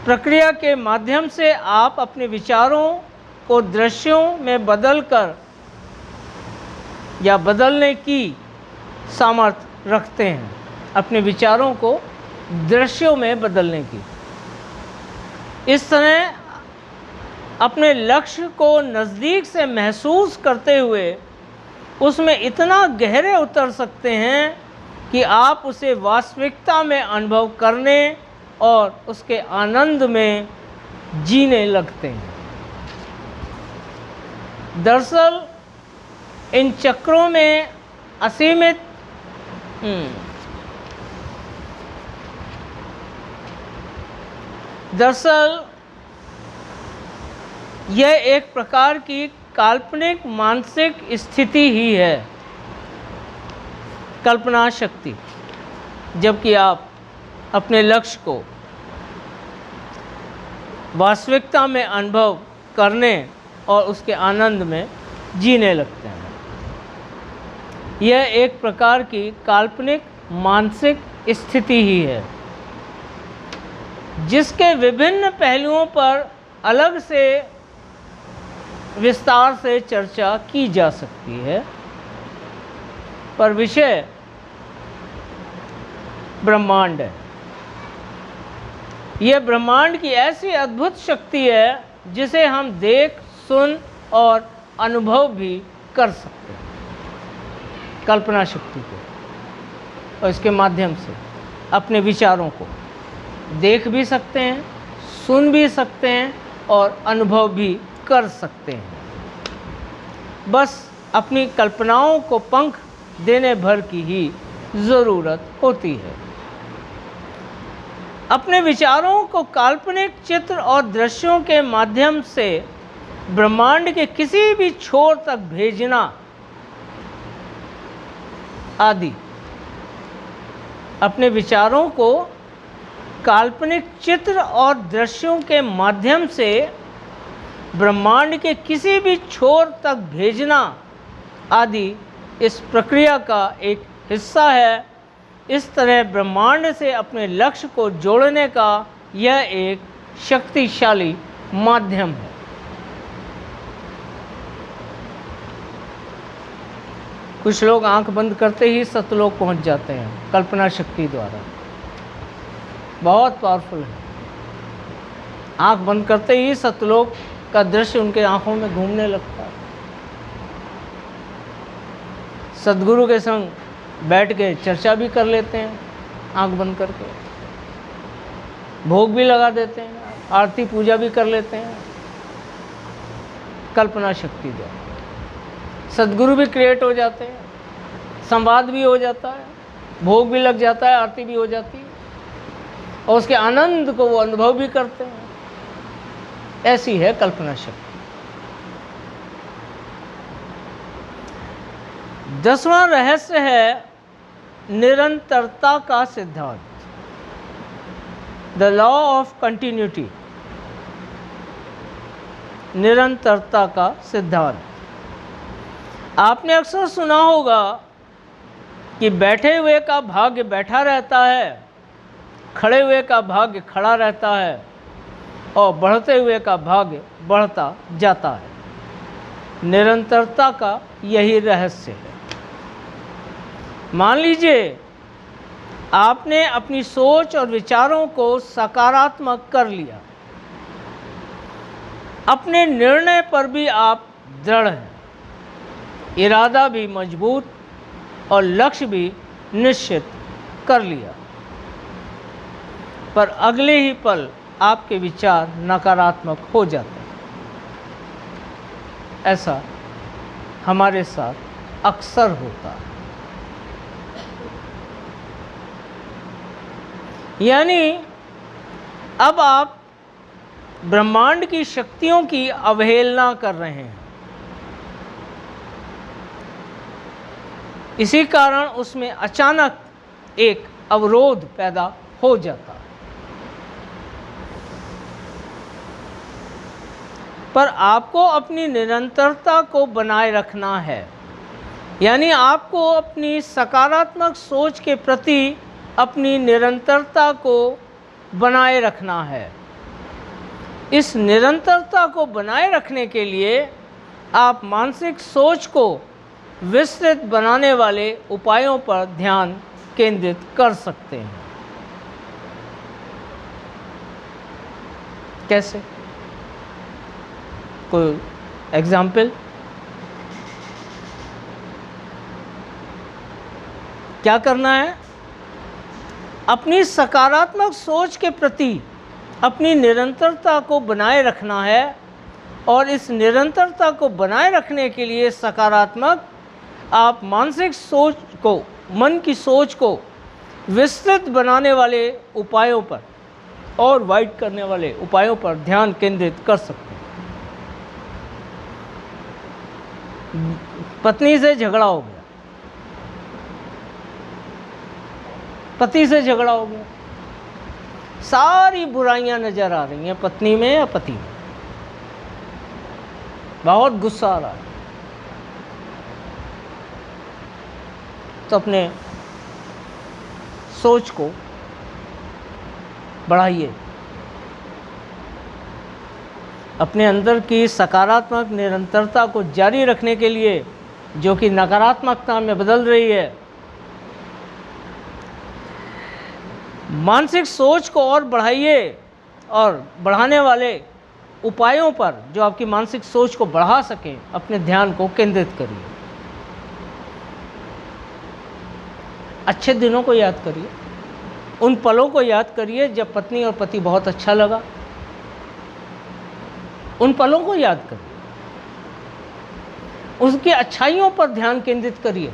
प्रक्रिया के माध्यम से आप अपने विचारों को दृश्यों में बदलकर या बदलने की सामर्थ्य रखते हैं। अपने विचारों को दृश्यों में बदलने की। इस तरह अपने लक्ष्य को नज़दीक से महसूस करते हुए उसमें इतना गहरे उतर सकते हैं कि आप उसे वास्तविकता में अनुभव करने और उसके आनंद में जीने लगते हैं। दरअसल इन चक्रों में असीमित दरअसल यह एक प्रकार की काल्पनिक मानसिक स्थिति ही है कल्पना शक्ति, जबकि आप अपने लक्ष्य को वास्तविकता में अनुभव करने और उसके आनंद में जीने लगते हैं। यह एक प्रकार की काल्पनिक मानसिक स्थिति ही है जिसके विभिन्न पहलुओं पर अलग से विस्तार से चर्चा की जा सकती है, पर विषय ब्रह्मांड है। यह ब्रह्मांड की ऐसी अद्भुत शक्ति है जिसे हम देख, सुन और अनुभव भी कर सकते हैं, कल्पना शक्ति को, और इसके माध्यम से अपने विचारों को देख भी सकते हैं, सुन भी सकते हैं और अनुभव भी कर सकते हैं। बस अपनी कल्पनाओं को पंख देने भर की ही ज़रूरत होती है। अपने विचारों को काल्पनिक चित्र और दृश्यों के माध्यम से ब्रह्मांड के किसी भी छोर तक भेजना आदि। अपने विचारों को काल्पनिक चित्र और दृश्यों के माध्यम से ब्रह्मांड के किसी भी छोर तक भेजना आदि इस प्रक्रिया का एक हिस्सा है। इस तरह ब्रह्मांड से अपने लक्ष्य को जोड़ने का यह एक शक्तिशाली माध्यम है। कुछ लोग आंख बंद करते ही सतलोक पहुंच जाते हैं कल्पना शक्ति द्वारा। बहुत पावरफुल है। आंख बंद करते ही सतलोक का दृश्य उनके आंखों में घूमने लगता है। सद्गुरु के संग बैठ के चर्चा भी कर लेते हैं आंख बंद करके, भोग भी लगा देते हैं, आरती पूजा भी कर लेते हैं कल्पना शक्ति द्वारा। सद्गुरु भी क्रिएट हो जाते हैं, संवाद भी हो जाता है, भोग भी लग जाता है, आरती भी हो जाती है और उसके आनंद को वो अनुभव भी करते हैं। ऐसी है कल्पना शक्ति। 10वां रहस्य है निरंतरता का सिद्धांत, द लॉ ऑफ कंटिन्यूटी। निरंतरता का सिद्धांत। आपने अक्सर सुना होगा कि बैठे हुए का भाग्य बैठा रहता है, खड़े हुए का भाग्य खड़ा रहता है और बढ़ते हुए का भाग्य बढ़ता जाता है। निरंतरता का यही रहस्य है। मान लीजिए आपने अपनी सोच और विचारों को सकारात्मक कर लिया, अपने निर्णय पर भी आप दृढ़ हैं, इरादा भी मजबूत और लक्ष्य भी निश्चित कर लिया, पर अगले ही पल आपके विचार नकारात्मक हो जाते हैं। ऐसा हमारे साथ अक्सर होता है। यानी अब आप ब्रह्मांड की शक्तियों की अवहेलना कर रहे हैं। इसी कारण उसमें अचानक एक अवरोध पैदा हो जाता है। पर आपको अपनी निरंतरता को बनाए रखना है। यानी आपको अपनी सकारात्मक सोच के प्रति अपनी निरंतरता को बनाए रखना है। इस निरंतरता को बनाए रखने के लिए आप मानसिक सोच को विस्तृत बनाने वाले उपायों पर ध्यान केंद्रित कर सकते हैं। कैसे? कोई एग्जाम्पल? क्या करना है? अपनी सकारात्मक सोच के प्रति अपनी निरंतरता को बनाए रखना है और इस निरंतरता को बनाए रखने के लिए सकारात्मक आप मानसिक सोच को, मन की सोच को विस्तृत बनाने वाले उपायों पर और वाइड करने वाले उपायों पर ध्यान केंद्रित कर सकते हैं। पत्नी से झगड़ा हो गया, पति से झगड़ा हो गया, सारी बुराइयां नजर आ रही हैं पत्नी में या पति में, बहुत गुस्सा आ रहा है, तो अपने सोच को बढ़ाइए, अपने अंदर की सकारात्मक निरंतरता को जारी रखने के लिए जो कि नकारात्मकता में बदल रही है, मानसिक सोच को और बढ़ाइए और बढ़ाने वाले उपायों पर जो आपकी मानसिक सोच को बढ़ा सकें अपने ध्यान को केंद्रित करिए। अच्छे दिनों को याद करिए, उन पलों को याद करिए जब पत्नी और पति बहुत अच्छा लगा, उन पलों को याद करिए, उसकी अच्छाइयों पर ध्यान केंद्रित करिए।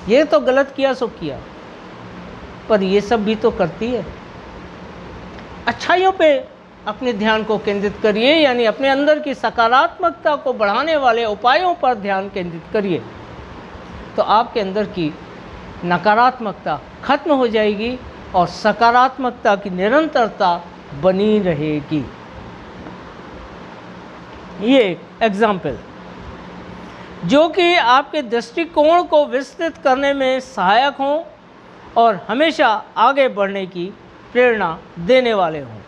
ये तो गलत किया सो किया, पर ये सब भी तो करती है। अच्छाइयों पे अपने ध्यान को केंद्रित करिए, यानी अपने अंदर की सकारात्मकता को बढ़ाने वाले उपायों पर ध्यान केंद्रित करिए, तो आपके अंदर की नकारात्मकता खत्म हो जाएगी और सकारात्मकता की निरंतरता बनी रहेगी। ये एक एग्जाम्पल जो कि आपके दृष्टिकोण को विस्तृत करने में सहायक हों और हमेशा आगे बढ़ने की प्रेरणा देने वाले हों।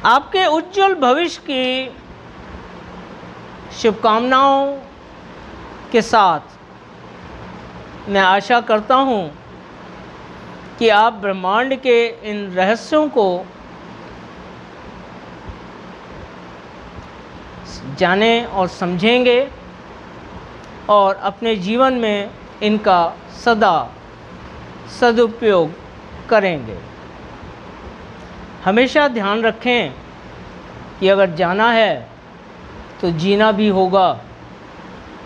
आपके उज्जवल भविष्य की शुभकामनाओं के साथ मैं आशा करता हूं कि आप ब्रह्मांड के इन रहस्यों को जानें और समझेंगे और अपने जीवन में इनका सदा सदुपयोग करेंगे। हमेशा ध्यान रखें कि अगर जाना है तो जीना भी होगा।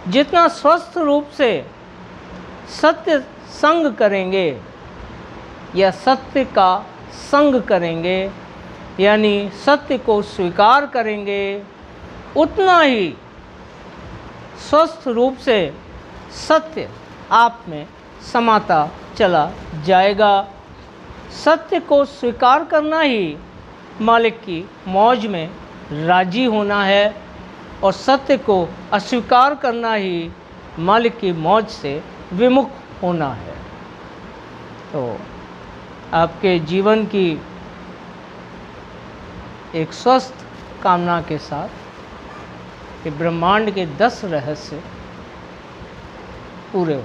जितना स्वस्थ रूप से सत्य संग करेंगे या सत्य का संग करेंगे, यानी सत्य को स्वीकार करेंगे, उतना ही स्वस्थ रूप से सत्य आप में समाता चला जाएगा। सत्य को स्वीकार करना ही मालिक की मौज में राजी होना है और सत्य को अस्वीकार करना ही मालिक की मौज से विमुख होना है। तो आपके जीवन की एक स्वस्थ कामना के साथ कि ब्रह्मांड के 10 रहस्य पूरे हो।